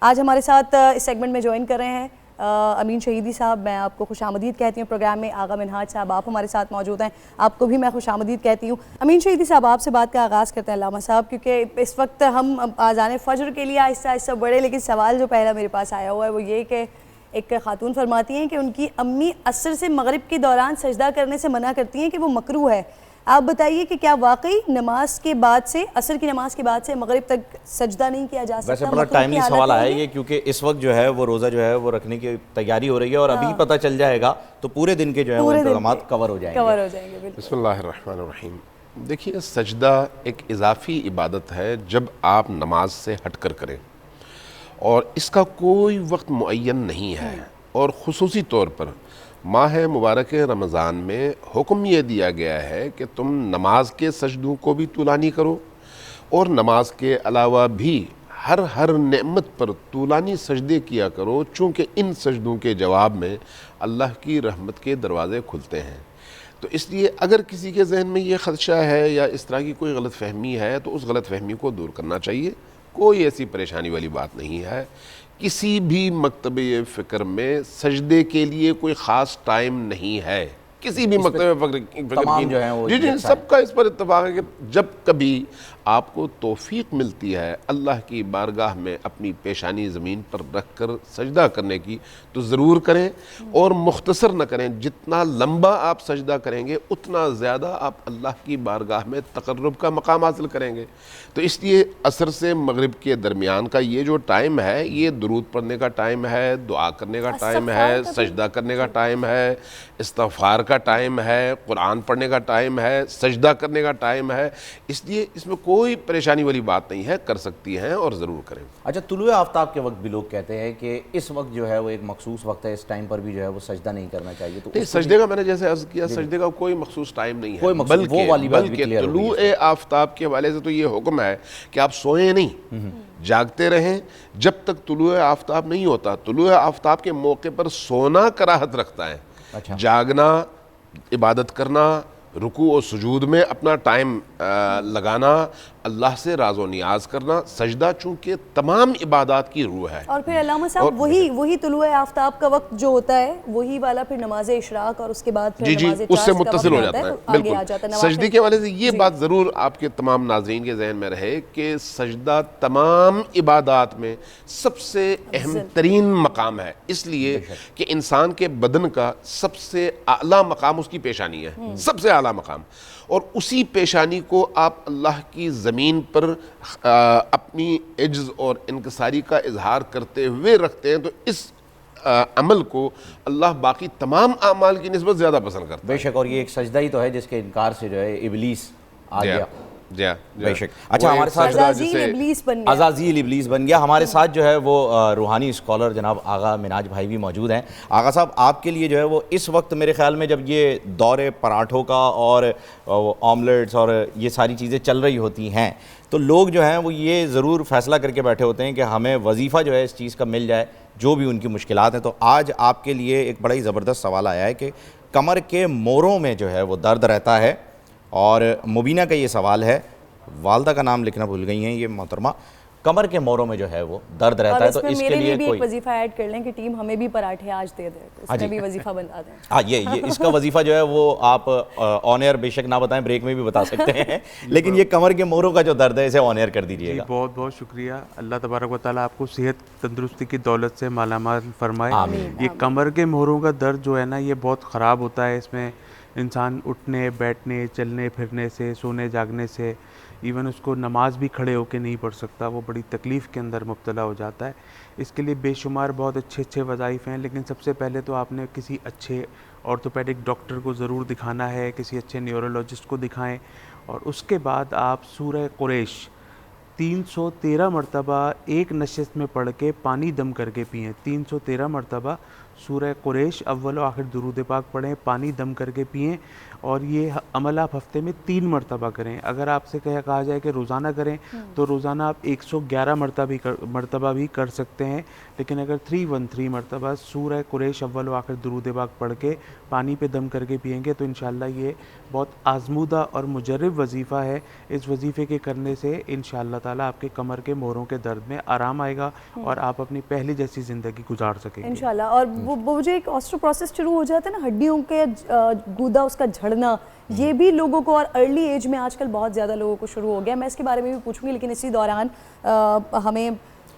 آج ہمارے ساتھ اس سیگمنٹ میں جوائن کر رہے ہیں امین شہیدی صاحب. میں آپ کو خوش آمدید کہتی ہوں پروگرام میں. آغا منہاج صاحب آپ ہمارے ساتھ موجود ہیں, آپ کو بھی میں خوش آمدید کہتی ہوں. امین شہیدی صاحب, آپ سے بات کا آغاز کرتے ہیں علامہ صاحب, کیونکہ اس وقت ہم آذان فجر کے لیے آہستہ آہستہ بڑھے, لیکن سوال جو پہلا میرے پاس آیا ہوا ہے وہ یہ کہ ایک خاتون فرماتی ہیں کہ ان کی امی عصر سے مغرب کے دوران سجدہ کرنے سے منع کرتی ہیں کہ وہ مکروہ ہے. آپ بتائیے کہ کیا واقعی نماز کے بعد سے, عصر کی نماز کے بعد سے مغرب تک سجدہ نہیں کیا جا سکتا؟ ویسے بڑا ٹائملی سوال آیا یہ, کیونکہ اس وقت جو ہے وہ روزہ جو ہے وہ رکھنے کی تیاری ہو رہی ہے, اور ابھی پتہ چل جائے گا تو پورے دن کے جو ہے وہ انتظامات کور ہو جائیں گے. بسم اللہ الرحمن الرحیم. دیکھیے, سجدہ ایک اضافی عبادت ہے جب آپ نماز سے ہٹ کر کریں, اور اس کا کوئی وقت معین نہیں ہے. اور خصوصی طور پر ماہ مبارک رمضان میں حکم یہ دیا گیا ہے کہ تم نماز کے سجدوں کو بھی طولانی کرو, اور نماز کے علاوہ بھی ہر نعمت پر طولانی سجدے کیا کرو, چونکہ ان سجدوں کے جواب میں اللہ کی رحمت کے دروازے کھلتے ہیں. تو اس لیے اگر کسی کے ذہن میں یہ خدشہ ہے یا اس طرح کی کوئی غلط فہمی ہے تو اس غلط فہمی کو دور کرنا چاہیے. کوئی ایسی پریشانی والی بات نہیں ہے. کسی بھی مکتبہ فکر میں سجدے کے لیے کوئی خاص ٹائم نہیں ہے. کسی بھی مکتبہ فکر جی سب کا اس پر اتفاق ہے کہ جب کبھی آپ کو توفیق ملتی ہے اللہ کی بارگاہ میں اپنی پیشانی زمین پر رکھ کر سجدہ کرنے کی تو ضرور کریں, اور مختصر نہ کریں. جتنا لمبا آپ سجدہ کریں گے اتنا زیادہ آپ اللہ کی بارگاہ میں تقرب کا مقام حاصل کریں گے. تو اس لیے عصر سے مغرب کے درمیان کا یہ جو ٹائم ہے یہ درود پڑھنے کا ٹائم ہے, دعا کرنے کا ٹائم ہے, سجدہ کرنے کا ٹائم ہے, استغفار کا ٹائم ہے, قرآن پڑھنے کا ٹائم ہے, سجدہ کرنے کا ٹائم ہے. اس لیے اس میں کوئی پریشانی والی بات نہیں ہے, کر سکتی ہیں اور ضرور کریں. اچھا, طلوع آفتاب کے وقت بھی لوگ کہتے ہیں کہ اس وقت جو ہے وہ ایک مخصوص وقت ہے, اس ٹائم پر بھی جو ہے وہ سجدہ نہیں کرنا چاہیے. تو سجدے کا میں نے جیسے عرض کیا, سجدے کا کوئی مخصوص ٹائم نہیں ہے, بلکہ طلوع آفتاب کے حوالے سے تو یہ حکم ہے کہ آپ سوئیں نہیں, جاگتے رہیں جب تک طلوع آفتاب نہیں ہوتا. طلوع آفتاب کے موقع پر سونا کراہت رکھتا ہے. جاگنا, عبادت کرنا, رکوع و سجود میں اپنا ٹائم لگانا, اللہ سے راز و نیاز کرنا, سجدہ چونکہ تمام عبادات کی روح ہے. اور پھر علامہ صاحب وہی طلوع آفتاب کا وقت جو ہوتا ہے وہی والا پھر نماز اشراق اور اس کے بعد پھر نماز اس سے متصل ہو جاتا ہے. بالکل, سجدے کے حوالے سے یہ بات ضرور آپ کے تمام ناظرین کے ذہن میں رہے کہ سجدہ تمام عبادات میں سب سے اہم ترین مقام ہے, اس لیے کہ انسان کے بدن کا سب سے اعلیٰ مقام اس کی پیشانی ہے, سب سے اعلیٰ مقام. اور اسی پیشانی کو آپ اللہ کی زمین پر اپنی عجز اور انکساری کا اظہار کرتے ہوئے رکھتے ہیں, تو اس عمل کو اللہ باقی تمام اعمال کی نسبت زیادہ پسند کرتا ہے. بے شک, اور یہ ایک سجدہ ہی تو ہے جس کے انکار سے جو ہے ابلیس آ گیا. بے شک. اچھا, ہمارے ساتھ عزازیل ابلیس بن گیا. ہمارے ساتھ جو ہے وہ روحانی اسکالر جناب آغا منہاج بھائی بھی موجود ہیں. آغا صاحب, آپ کے لیے جو ہے وہ اس وقت میرے خیال میں جب یہ دور پراٹھوں کا اور آملیٹس اور یہ ساری چیزیں چل رہی ہوتی ہیں تو لوگ جو ہیں وہ یہ ضرور فیصلہ کر کے بیٹھے ہوتے ہیں کہ ہمیں وظیفہ جو ہے اس چیز کا مل جائے جو بھی ان کی مشکلات ہیں. تو آج آپ کے لیے ایک بڑا ہی زبردست سوال آیا ہے کہ کمر کے موڑوں میں جو ہے وہ درد رہتا ہے, اور مبینہ کا یہ سوال ہے, والدہ کا نام لکھنا بھول گئی ہیں یہ محترمہ, کمر کے موڑوں میں جو ہے وہ درد رہتا ہے. تو اس کے لیے بھی ایک وظیفہ ایڈ کر لیں کہ ٹیم ہمیں بھی پراٹھے آج دے دے, اس میں بھی وظیفہ بنا دیں. ہاں, یہ اس کا وظیفہ جو ہے وہ آپ آن ایئر بے شک نہ بتائیں, بریک میں بھی بتا سکتے ہیں, لیکن یہ کمر کے موڑوں کا جو درد ہے اسے آن ایئر کر دیجیے گا. بہت بہت شکریہ. اللہ تبارک و تعالیٰ آپ کو صحت تندرستی کی دولت سے مالا مال فرمائے. یہ کمر کے موڑوں کا درد جو ہے نا یہ بہت خراب ہوتا ہے. اس میں انسان اٹھنے بیٹھنے چلنے پھرنے سے, سونے جاگنے سے, ایون اس کو نماز بھی کھڑے ہو کے نہیں پڑھ سکتا, وہ بڑی تکلیف کے اندر مبتلا ہو جاتا ہے. اس کے لیے بے شمار بہت اچھے وظائف ہیں, لیکن سب سے پہلے تو آپ نے کسی اچھے آرتھوپیڈک ڈاکٹر کو ضرور دکھانا ہے, کسی اچھے نیورولوجسٹ کو دکھائیں, اور اس کے بعد آپ سورہ قریش 313 مرتبہ ایک نشست میں پڑھ کے پانی دم کر کے پئیں. 313 مرتبہ سورہ قریش اول و آخر درود پاک پڑھیں, پانی دم کر کے پئیں, اور یہ عمل آپ ہفتے میں 3 مرتبہ کریں. اگر آپ سے کہا جائے کہ روزانہ کریں تو روزانہ آپ 111 مرتبہ بھی کر سکتے ہیں, لیکن اگر 313 مرتبہ سورہ قریش اول و آخر درود پاک پڑھ کے پانی پہ دم کر کے پئیں گے تو انشاءاللہ یہ بہت آزمودہ اور مجرب وظیفہ ہے. اس وظیفے کے کرنے سے انشاءاللہ تعالیٰ آپ کے کمر کے موہروں کے درد میں آرام آئے گا اور آپ اپنی پہلی جیسی زندگی گزار سکیں گے انشاءاللہ. اور وہ جو ایک آسٹرو پروسیس شروع ہو جاتا ہے نا, ہڈیوں کے گودا اس کا جھڑنا, یہ بھی لوگوں کو اور ارلی ایج میں آج کل بہت زیادہ لوگوں کو شروع ہو گیا. میں اس کے بارے میں بھی پوچھوں گی, لیکن اسی دوران ہمیں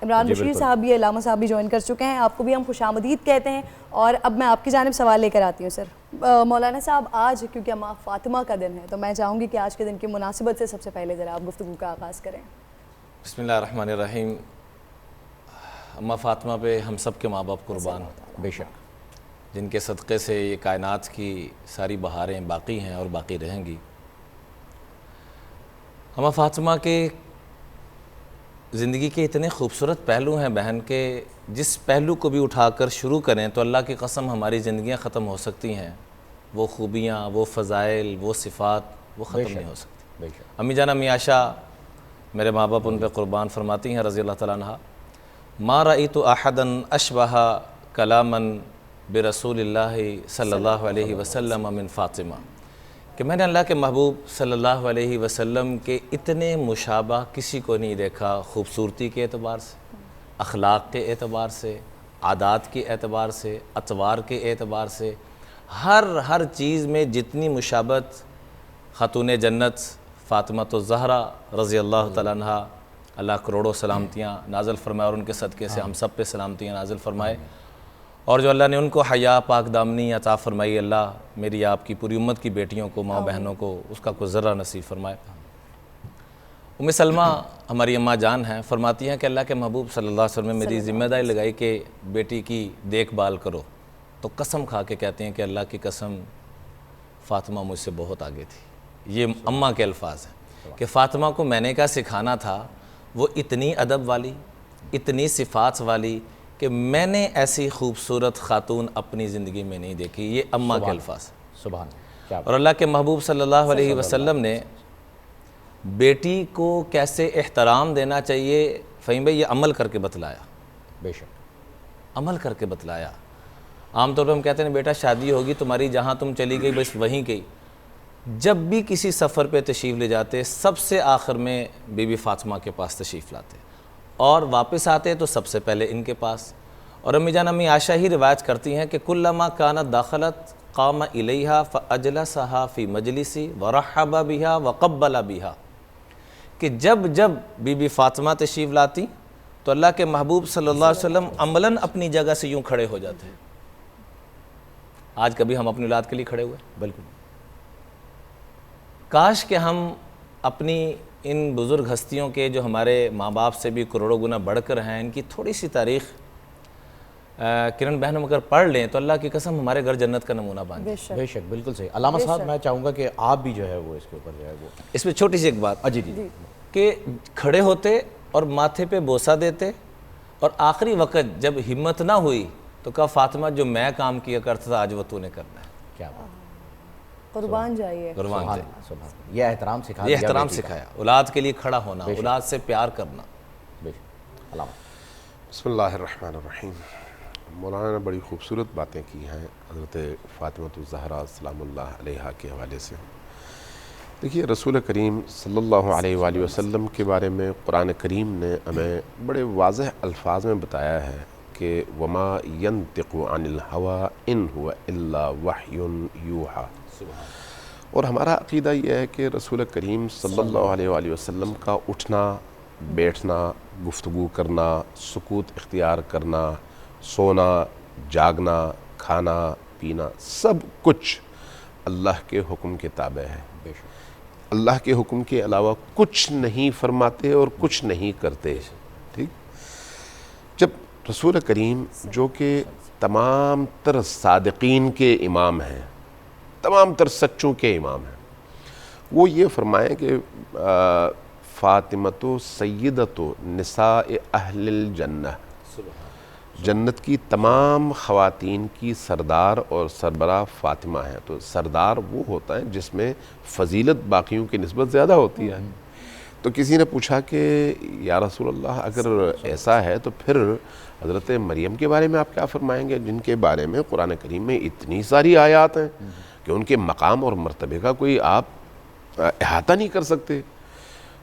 عمران بشیر صاحب بھی, علامہ صاحب بھی جوائن کر چکے ہیں. آپ کو بھی ہم خوش آمدید کہتے ہیں. اور اب میں آپ کی جانب سوال لے کر آتی ہوں. سر مولانا صاحب, آج کیونکہ اماں فاطمہ کا دن ہے تو میں چاہوں گی کہ آج کے دن کی مناسبت سے سب سے پہلے ذرا آپ گفتگو کا آغاز کریں. بسم اللہ الرحمن الرحیم. اماں فاطمہ پہ ہم سب کے ماں باپ قربان, بے شک, جن کے صدقے سے یہ کائنات کی ساری بہاریں باقی ہیں اور باقی رہیں گی. اماں فاطمہ کے زندگی کے اتنے خوبصورت پہلو ہیں بہن کے, جس پہلو کو بھی اٹھا کر شروع کریں تو اللہ کی قسم ہماری زندگیاں ختم ہو سکتی ہیں. وہ خوبیاں, وہ فضائل, وہ صفات وہ ختم نہیں ہو سکتی. امی جان امی عائشہ میرے ماں باپ ان پہ قربان فرماتی ہیں رضی اللہ تعالیٰ عنہ, ما رأیت احدا اشبہ کلاما برسول اللہ صلی اللہ علیہ وسلم من فاطمہ, کہ میں نے اللہ کے محبوب صلی اللہ علیہ وسلم کے اتنے مشابہ کسی کو نہیں دیکھا, خوبصورتی کے اعتبار سے, اخلاق کے اعتبار سے, عادات کے اعتبار سے, اطوار کے اعتبار سے, ہر چیز میں جتنی مشابہت خاتون جنت فاطمہ الزہرا رضی اللہ تعالیٰ عنہ, اللہ کروڑوں سلامتیاں نازل فرمائے اور ان کے صدقے سے ہم سب پہ سلامتیاں نازل فرمائے. اور جو اللہ نے ان کو حیا پاک دامنی عطا فرمائی, اللہ میری آپ کی پوری امت کی بیٹیوں کو, ماں بہنوں کو اس کا کوئی ذرہ نصیب فرمائے. ام سلمہ ہماری اماں جان ہیں, فرماتی ہیں کہ اللہ کے محبوب صلی اللہ علیہ وسلم نے میری ذمہ داری لگائی کہ بیٹی کی دیکھ بھال کرو, تو قسم کھا کے کہتے ہیں کہ اللہ کی قسم فاطمہ مجھ سے بہت آگے تھی. یہ اماں کے الفاظ ہیں کہ فاطمہ کو میں نے کیا سکھانا تھا, وہ اتنی ادب والی, اتنی صفات والی کہ میں نے ایسی خوبصورت خاتون اپنی زندگی میں نہیں دیکھی. یہ اماں کے الفاظ. سبحان. اور اللہ کے محبوب صلی اللہ علیہ وسلم نے بیٹی کو کیسے احترام دینا چاہیے فہیم بھائی, یہ عمل کر کے بتلایا. بے شک, عمل کر کے بتلایا. عام طور پہ ہم کہتے ہیں بیٹا شادی ہوگی تمہاری, جہاں تم چلی گئی بس وہیں گئی. جب بھی کسی سفر پہ تشریف لے جاتے سب سے آخر میں بی بی فاطمہ کے پاس تشریف لاتے, اور واپس آتے تو سب سے پہلے ان کے پاس. اور امی جان امی عائشہ ہی روایت کرتی ہیں کہ کلما کانت داخلت قام الیہا فاجلسہا فی مجلسی ورحب بہا وقبل بہا, کہ جب بی بی فاطمہ تشریف لاتی تو اللہ کے محبوب صلی اللہ علیہ وسلم عملاً اپنی جگہ سے یوں کھڑے ہو جاتے ہیں. آج کبھی ہم اپنی اولاد کے لیے کھڑے ہوئے؟ بالکل. کاش کہ ہم اپنی ان بزرگ ہستیوں کے جو ہمارے ماں باپ سے بھی کروڑوں گنا بڑھ کر ہیں, ان کی تھوڑی سی تاریخ کرن بہن اگر پڑھ لیں تو اللہ کی قسم ہمارے گھر جنت کا نمونہ بن جائے. بے شک, بالکل صحیح. علامہ صاحب میں چاہوں گا کہ آپ بھی جو ہے وہ اس کے اوپر جو ہے وہ اس میں چھوٹی سی ایک بات جی کہ کھڑے ہوتے اور ماتھے پہ بوسہ دیتے, اور آخری وقت جب ہمت نہ ہوئی تو کہا فاطمہ جو میں کام کیا کرتا تھا آج وہ تو نے کرنا ہے. کیا بات, قربان جائیے. قربان جائیے. یہ احترام سکھایا, یہ احترام سکھایا, اولاد کے لیے کھڑا ہونا, اولاد سے پیار کرنا. بسم اللہ الرحمن الرحیم. مولانا نے بڑی خوبصورت باتیں کی ہیں حضرت فاطمہ الزہرا سلام اللہ علیہا کے حوالے سے. دیکھیے رسول کریم صلی اللہ علیہ وآلہ وسلم کے بارے میں قرآن کریم نے ہمیں بڑے واضح الفاظ میں بتایا ہے کہ وما ينطق عن الهوى ان هو الا وحی یوحى. اور ہمارا عقیدہ یہ ہے کہ رسول کریم صلی اللہ علیہ وآلہ وسلم کا اٹھنا, بیٹھنا, گفتگو کرنا, سکوت اختیار کرنا, سونا, جاگنا, کھانا, پینا, سب کچھ اللہ کے حکم کے تابع ہے. اللہ کے حکم کے علاوہ کچھ نہیں فرماتے اور کچھ نہیں کرتے. ٹھیک. جب رسول کریم جو کہ تمام تر صادقین کے امام ہیں, تمام تر سچوں کے امام ہیں, وہ یہ فرمائیں کہ فاطمۃ سیدۃ نساء اہل الجنہ, جنت کی تمام خواتین کی سردار اور سربراہ فاطمہ ہے. تو سردار وہ ہوتا ہے جس میں فضیلت باقیوں کی نسبت زیادہ ہوتی ہے. تو کسی نے پوچھا کہ یا رسول اللہ اگر ایسا ہے تو پھر حضرت مریم کے بارے میں آپ کیا فرمائیں گے، جن کے بارے میں قرآن کریم میں اتنی ساری آیات ہیں کہ ان کے مقام اور مرتبے کا کوئی آپ احاطہ نہیں کر سکتے.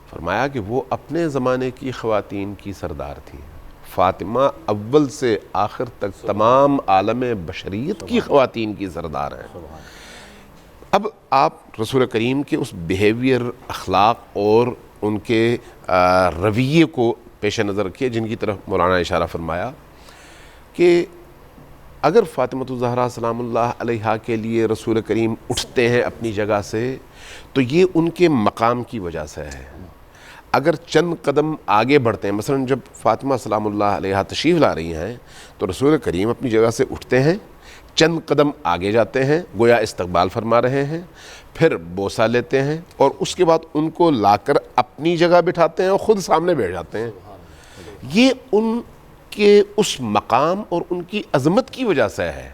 فرمایا کہ وہ اپنے زمانے کی خواتین کی سردار تھی. فاطمہ اول سے آخر تک تمام عالم بشریت کی خواتین کی سردار ہیں. اب آپ رسول کریم کے اس بیہیویئر، اخلاق اور ان کے رویے کو پیش نظر رکھیے جن کی طرف مولانا اشارہ فرمایا کہ اگر فاطمہ الزہرا سلام اللہ علیہا کے لیے رسول کریم اٹھتے ہیں اپنی جگہ سے تو یہ ان کے مقام کی وجہ سے ہے. اگر چند قدم آگے بڑھتے ہیں، مثلا جب فاطمہ سلام اللہ علیہا تشریف لا رہی ہیں تو رسول کریم اپنی جگہ سے اٹھتے ہیں، چند قدم آگے جاتے ہیں گویا استقبال فرما رہے ہیں، پھر بوسہ لیتے ہیں اور اس کے بعد ان کو لا کر اپنی جگہ بٹھاتے ہیں اور خود سامنے بیٹھ جاتے ہیں. یہ ان کے اس مقام اور ان کی عظمت کی وجہ سے ہے،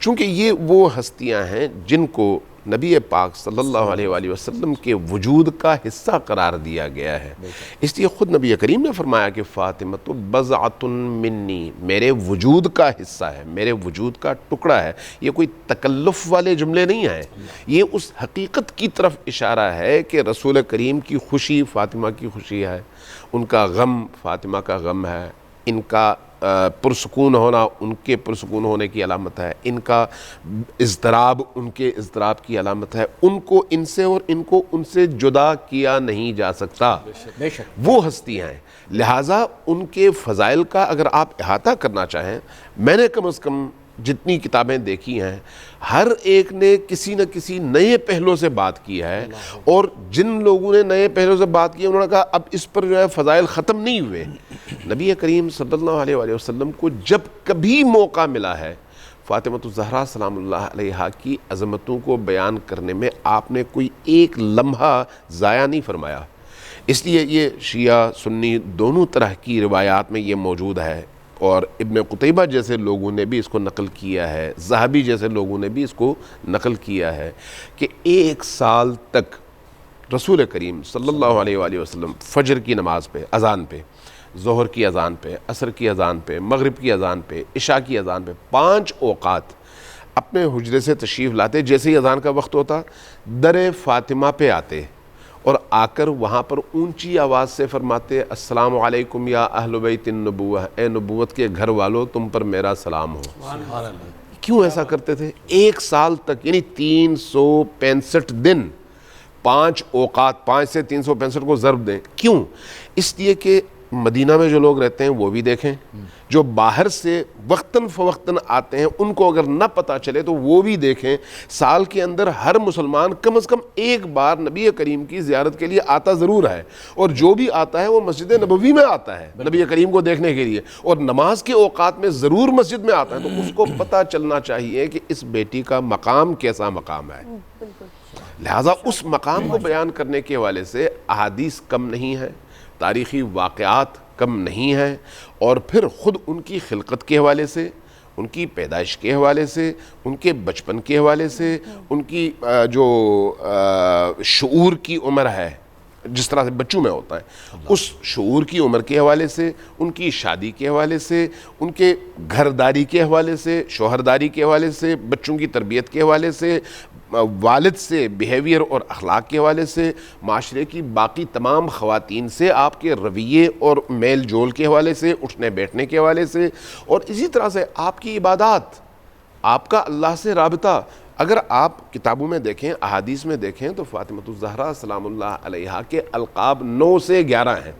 چونکہ یہ وہ ہستیاں ہیں جن کو نبی پاک صلی اللہ علیہ وآلہ وسلم کے وجود کا حصہ قرار دیا گیا ہے. اس لیے خود نبی کریم نے فرمایا کہ فاطمہ تو بضعۃ منی، میرے وجود کا حصہ ہے، میرے وجود کا ٹکڑا ہے. یہ کوئی تکلف والے جملے نہیں ہیں، یہ اس حقیقت کی طرف اشارہ ہے کہ رسول کریم کی خوشی فاطمہ کی خوشی ہے، ان کا غم فاطمہ کا غم ہے، ان کا پرسکون ہونا ان کے پرسکون ہونے کی علامت ہے، ان کا اضطراب ان کے اضطراب کی علامت ہے. ان کو ان سے اور ان کو ان سے جدا کیا نہیں جا سکتا. بے شک وہ ہستیاں ہیں. لہٰذا ان کے فضائل کا اگر آپ احاطہ کرنا چاہیں، میں نے کم از کم جتنی کتابیں دیکھی ہیں ہر ایک نے کسی نہ کسی نئے پہلو سے بات کی ہے، اور جن لوگوں نے نئے پہلو سے بات کی انہوں نے کہا اب اس پر جو ہے فضائل ختم نہیں ہوئے. نبی کریم صلی اللہ علیہ وآلہ وسلم کو جب کبھی موقع ملا ہے فاطمہ الزہرا سلام اللہ علیہا کی عظمتوں کو بیان کرنے میں آپ نے کوئی ایک لمحہ ضائع نہیں فرمایا. اس لیے یہ شیعہ سنی دونوں طرح کی روایات میں یہ موجود ہے، اور ابن قتیبہ جیسے لوگوں نے بھی اس کو نقل کیا ہے، ذہبی جیسے لوگوں نے بھی اس کو نقل کیا ہے کہ 1 سال تک رسول کریم صلی اللہ علیہ وآلہ وسلم فجر کی نماز پہ، اذان پہ، ظہر کی اذان پہ، عصر کی اذان پہ، مغرب کی اذان پہ، عشاء کی اذان پہ 5 اوقات اپنے حجرے سے تشریف لاتے. جیسے ہی اذان کا وقت ہوتا در فاطمہ پہ آتے اور آ کر وہاں پر اونچی آواز سے فرماتے السلام علیکم یا اہل بیت النبوہ، اے نبوت کے گھر والو تم پر میرا سلام ہو. کیوں ایسا کرتے تھے؟ 1 سال تک، یعنی 365 دن 5 اوقات، 5 سے 365 کو ضرب دیں. کیوں؟ اس لیے کہ مدینہ میں جو لوگ رہتے ہیں وہ بھی دیکھیں، جو باہر سے وقتاً فوقتاً آتے ہیں ان کو اگر نہ پتہ چلے تو وہ بھی دیکھیں. سال کے اندر ہر مسلمان کم از کم 1 بار نبی کریم کی زیارت کے لیے آتا ضرور ہے، اور جو بھی آتا ہے وہ مسجد نبوی میں آتا ہے نبی کریم کو دیکھنے کے لیے، اور نماز کے اوقات میں ضرور مسجد میں آتا ہے. تو اس کو پتہ چلنا چاہیے کہ اس بیٹی کا مقام کیسا مقام ہے. لہٰذا اس مقام کو بیان کرنے کے حوالے سے احادیث کم نہیں ہیں، تاریخی واقعات کم نہیں ہیں، اور پھر خود ان کی خلقت کے حوالے سے، ان کی پیدائش کے حوالے سے، ان کے بچپن کے حوالے سے، ان کی جو شعور کی عمر ہے جس طرح سے بچوں میں ہوتا ہے، اس شعور کی عمر کے حوالے سے، ان کی شادی کے حوالے سے، ان کے گھرداری کے حوالے سے، شوہرداری کے حوالے سے، بچوں کی تربیت کے حوالے سے، والد سے بیہیویئر اور اخلاق کے حوالے سے، معاشرے کی باقی تمام خواتین سے آپ کے رویے اور میل جول کے حوالے سے، اٹھنے بیٹھنے کے حوالے سے، اور اسی طرح سے آپ کی عبادات، آپ کا اللہ سے رابطہ. اگر آپ کتابوں میں دیکھیں، احادیث میں دیکھیں تو فاطمہ الزہرا سلام اللہ علیہا کے القاب 9 سے 11 ہیں،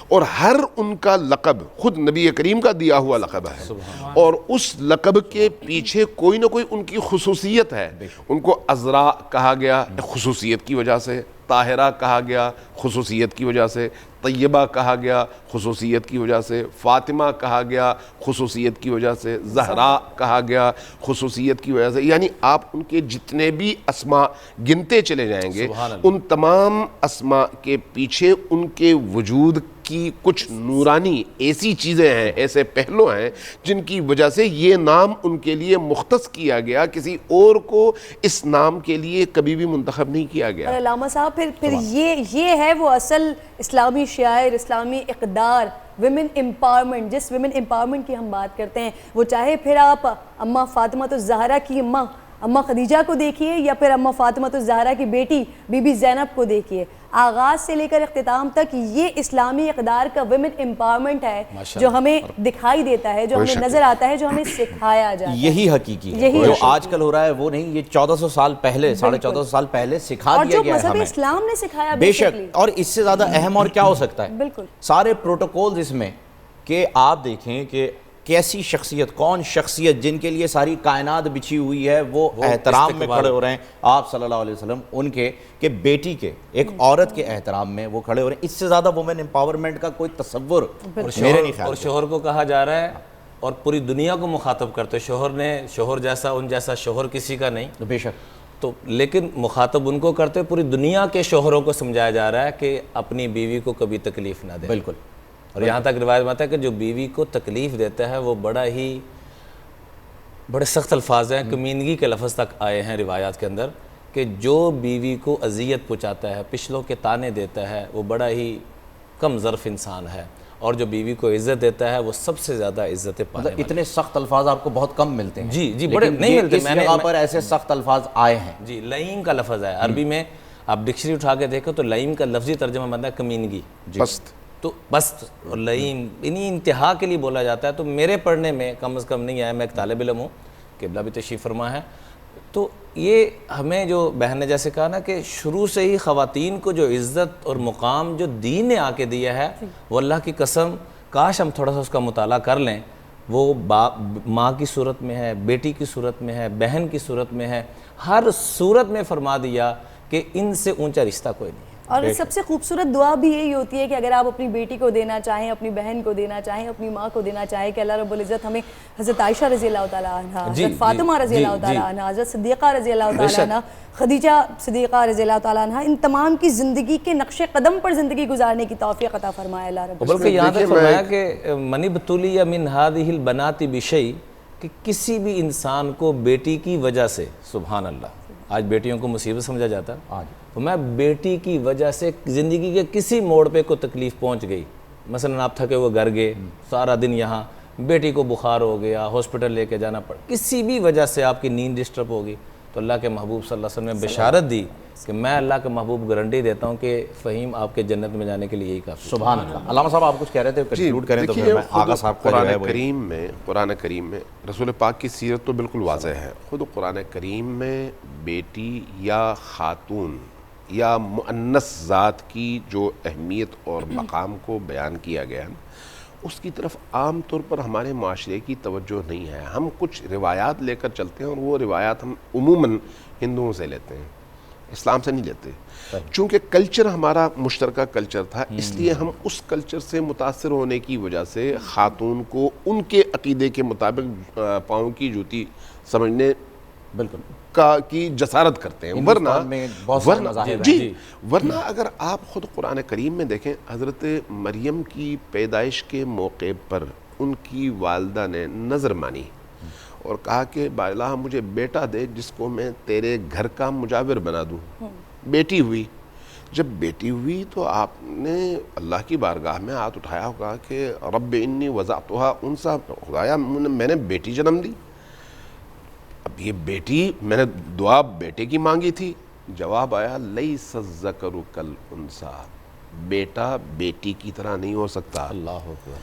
اور ہر ان کا لقب خود نبی کریم کا دیا ہوا لقب ہے، اور اس لقب کے پیچھے کوئی نہ کوئی ان کی خصوصیت ہے. ان کو عذرا کہا گیا خصوصیت کی وجہ سے، طاہرہ کہا گیا خصوصیت کی وجہ سے، طیبہ کہا گیا خصوصیت کی وجہ سے، فاطمہ کہا گیا خصوصیت کی وجہ سے، زہرا کہا گیا خصوصیت کی وجہ سے. یعنی آپ ان کے جتنے بھی اسماء گنتے چلے جائیں گے، ان تمام اسماء کے پیچھے ان کے وجود کی کچھ نورانی ایسی چیزیں ہیں, ایسے پہلو ہیں جن کی وجہ سے یہ نام ان کے لیے مختص کیا گیا, کسی اور کو اس نام کے لیے کبھی بھی منتخب نہیں کیا گیا. اور علامہ صاحب پھر یہ ہے وہ اصل اسلامی شعائر, اسلامی اقدار, ویمن امپاورمنٹ. جس ویمن امپاورمنٹ کی ہم بات کرتے ہیں, وہ چاہے پھر آپ اماں فاطمہ الزہرا کی اماں خدیجہ کو دیکھیے یا پھر اماں فاطمہ الزہرا کی بیٹی بی بی زینب کو دیکھیے, آغاز سے لے کر اختتام تک یہ اسلامی اقدار کا ویمن امپاورمنٹ ہے جو ہمیں دکھائی دیتا ہے, جو ہمیں نظر آتا ہے, جو ہمیں سکھایا جاتا ہے. یہی حقیقی ہے, جو آج کل ہو رہا ہے وہ نہیں, یہ 1400 سال پہلے 1450 سال پہلے سکھا دیا گیا ہے اور جو مذہب اسلام نے سکھایا بے شک. اور اس سے زیادہ اہم اور کیا ہو سکتا ہے, بالکل سارے پروٹوکولز اس میں کہ آپ دیکھیں کہ کیسی شخصیت, کون شخصیت جن کے لیے ساری کائنات بچھی ہوئی ہے, وہ احترام میں کھڑے ہو رہے ہیں آپ صلی اللہ علیہ وسلم ان کے, کہ بیٹی کے, ایک عورت کے احترام میں وہ کھڑے ہو رہے ہیں. اس سے زیادہ وومن امپاورمنٹ کا کوئی تصور میرے نہیں خیال. اور شوہر کو کہا جا رہا ہے اور پوری دنیا کو مخاطب کرتے, شوہر جیسا ان جیسا شوہر کسی کا نہیں, بے شک. تو لیکن مخاطب ان کو کرتے, پوری دنیا کے شوہروں کو سمجھایا جا رہا ہے کہ اپنی بیوی کو کبھی تکلیف نہ دے. بالکل. اور یہاں تک روایت میں آتا ہے کہ جو بیوی کو تکلیف دیتا ہے وہ بڑے سخت الفاظ ہیں, کمینگی کے لفظ تک آئے ہیں روایات کے اندر, کہ جو بیوی کو اذیت پہنچاتا ہے, پچھلوں کے تانے دیتا ہے, وہ بڑا ہی کم ظرف انسان ہے, اور جو بیوی کو عزت دیتا ہے وہ سب سے زیادہ عزت پانے والا. اتنے سخت الفاظ آپ کو بہت کم ملتے ہیں. جی بڑے نہیں ملتے. میں نے پر ایسے سخت الفاظ آئے ہیں. جی, لئیم کا لفظ ہے عربی میں, آپ ڈکشنری اٹھا کے دیکھو تو لئیم کا لفظی ترجمہ بنتا ہے کمینگی, پست. تو پست اور لئیم انہی انتہا کے لیے بولا جاتا ہے. تو میرے پڑھنے میں کم از کم نہیں آیا, میں ایک طالب علم ہوں, قبلہ بھی تشریف فرما ہے, تو یہ ہمیں جو بہن نے جیسے کہا نا کہ شروع سے ہی خواتین کو جو عزت اور مقام جو دین نے آ کے دیا ہے, وہ اللہ کی قسم کاش ہم تھوڑا سا اس کا مطالعہ کر لیں. وہ ماں کی صورت میں ہے, بیٹی کی صورت میں ہے, بہن کی صورت میں ہے, ہر صورت میں فرما دیا کہ ان سے اونچا رشتہ کوئی نہیں ہے. اور سب سے خوبصورت دعا بھی یہی ہوتی ہے کہ اگر آپ اپنی بیٹی کو دینا چاہیں, اپنی بہن کو دینا چاہیں, اپنی ماں کو دینا چاہیں, کہ اللہ رب العزت ہمیں حضرت عائشہ رضی اللہ تعالیٰ عنہ, حضرت فاطمہ رضی اللہ تعالیٰ عنہ, حضرت صدیقہ رضی اللہ تعالیٰ عنہ, خدیجہ صدیقہ رضی اللہ تعالیٰ عنہ, ان تمام کی زندگی کے نقش قدم پر زندگی گزارنے کی توفیق عطا فرمائے اللہ رب العزت. بلکہ یہاں تک فرمایا کہ من ابتلی من هذه البنات بشیء, کہ کسی بھی انسان کو بیٹی کی وجہ سے, سبحان اللہ, آج بیٹیوں کو مصیبت سمجھا جاتا ہے, تو میں بیٹی کی وجہ سے زندگی کے کسی موڑ پہ کوئی تکلیف پہنچ گئی, مثلا آپ تھکے ہوئے گھر گئے, سارا دن یہاں, بیٹی کو بخار ہو گیا, ہاسپٹل لے کے جانا پڑا, کسی بھی وجہ سے آپ کی نیند ڈسٹرب ہوگی, تو اللہ کے محبوب صلی اللہ علیہ وسلم نے بشارت دی کہ میں اللہ کے محبوب گارنٹی دیتا ہوں کہ فہیم آپ کے جنت میں جانے کے لیے یہی کافی. سبحان اللہ. علامہ صاحب آپ کچھ کہہ رہے تھے, کنکلوڈ کریں تو پھر میں آغا صاحب قرآن کریم میں رسول پاک کی سیرت تو بالکل واضح ہے. خود قرآن کریم میں بیٹی یا خاتون یا مؤنث ذات کی جو اہمیت اور مقام کو بیان کیا گیا ہے, اس کی طرف عام طور پر ہمارے معاشرے کی توجہ نہیں ہے. ہم کچھ روایات لے کر چلتے ہیں اور وہ روایات ہم عموماً ہندوؤں سے لیتے ہیں, اسلام سے نہیں لیتے. چونکہ کلچر ہمارا مشترکہ کلچر تھا, اس لیے ہم اس کلچر سے متاثر ہونے کی وجہ سے خاتون کو ان کے عقیدے کے مطابق پاؤں کی جوتی سمجھنے بالکل کی جسارت کرتے ہیں. ورنہ اگر آپ خود قرآن کریم میں دیکھیں, حضرت مریم کی پیدائش کے موقع پر ان کی والدہ نے نظر مانی اور کہا کہ بالا مجھے بیٹا دے جس کو میں تیرے گھر کا مجاور بنا دوں. بیٹی ہوئی. جب بیٹی ہوئی تو آپ نے اللہ کی بارگاہ میں ہاتھ اٹھایا ہوگا کہ رب انی وضعتها انثى, خدایا میں نے بیٹی جنم دی. اب یہ بیٹی میں نے دعا بیٹے کی مانگی تھی, جواب آیا لیس الذکر کالانثی, بیٹا بیٹی کی طرح نہیں ہو سکتا. اللہ اکبر.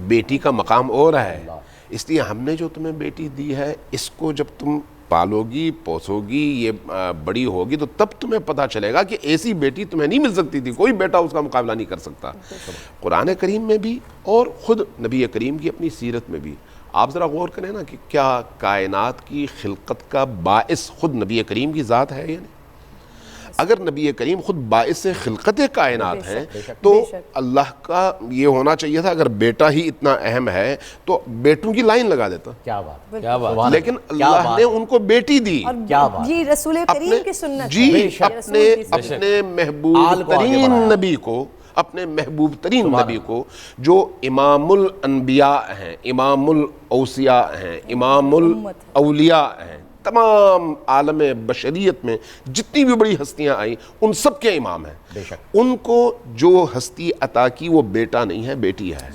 بیٹی کا مقام اور ہے, اس لیے ہم نے جو تمہیں بیٹی دی ہے, اس کو جب تم پالو گی, پوسو گی, یہ بڑی ہوگی, تو تب تمہیں پتہ چلے گا کہ ایسی بیٹی تمہیں نہیں مل سکتی تھی, کوئی بیٹا اس کا مقابلہ نہیں کر سکتا. قرآن کریم میں بھی اور خود نبی کریم کی اپنی سیرت میں بھی آپ ذرا غور کریں نا کہ کیا کائنات کی خلقت کا باعث خود نبی کریم کی ذات ہے یا نہیں. اگر نبی کریم خود باعث خلقت کائنات ہیں تو اللہ کا یہ ہونا چاہیے تھا, اگر بیٹا ہی اتنا اہم ہے تو بیٹوں کی لائن لگا دیتا. کیا بات. لیکن اللہ نے ان کو بیٹی دی. کیا بات. یہ رسول کریم کی سنت. جی, اپنے محبوب ترین نبی کو, اپنے محبوب ترین نبی کو جو امام الانبیاء ہیں، امام الاوصیاء ہیں، امام الاولیاء ہیں، تمام عالم بشریت میں جتنی بھی بڑی ہستیاں آئیں ان سب کے امام ہیں. بے شک. ان کو جو ہستی عطا کی وہ بیٹا نہیں ہے، بیٹی ہے.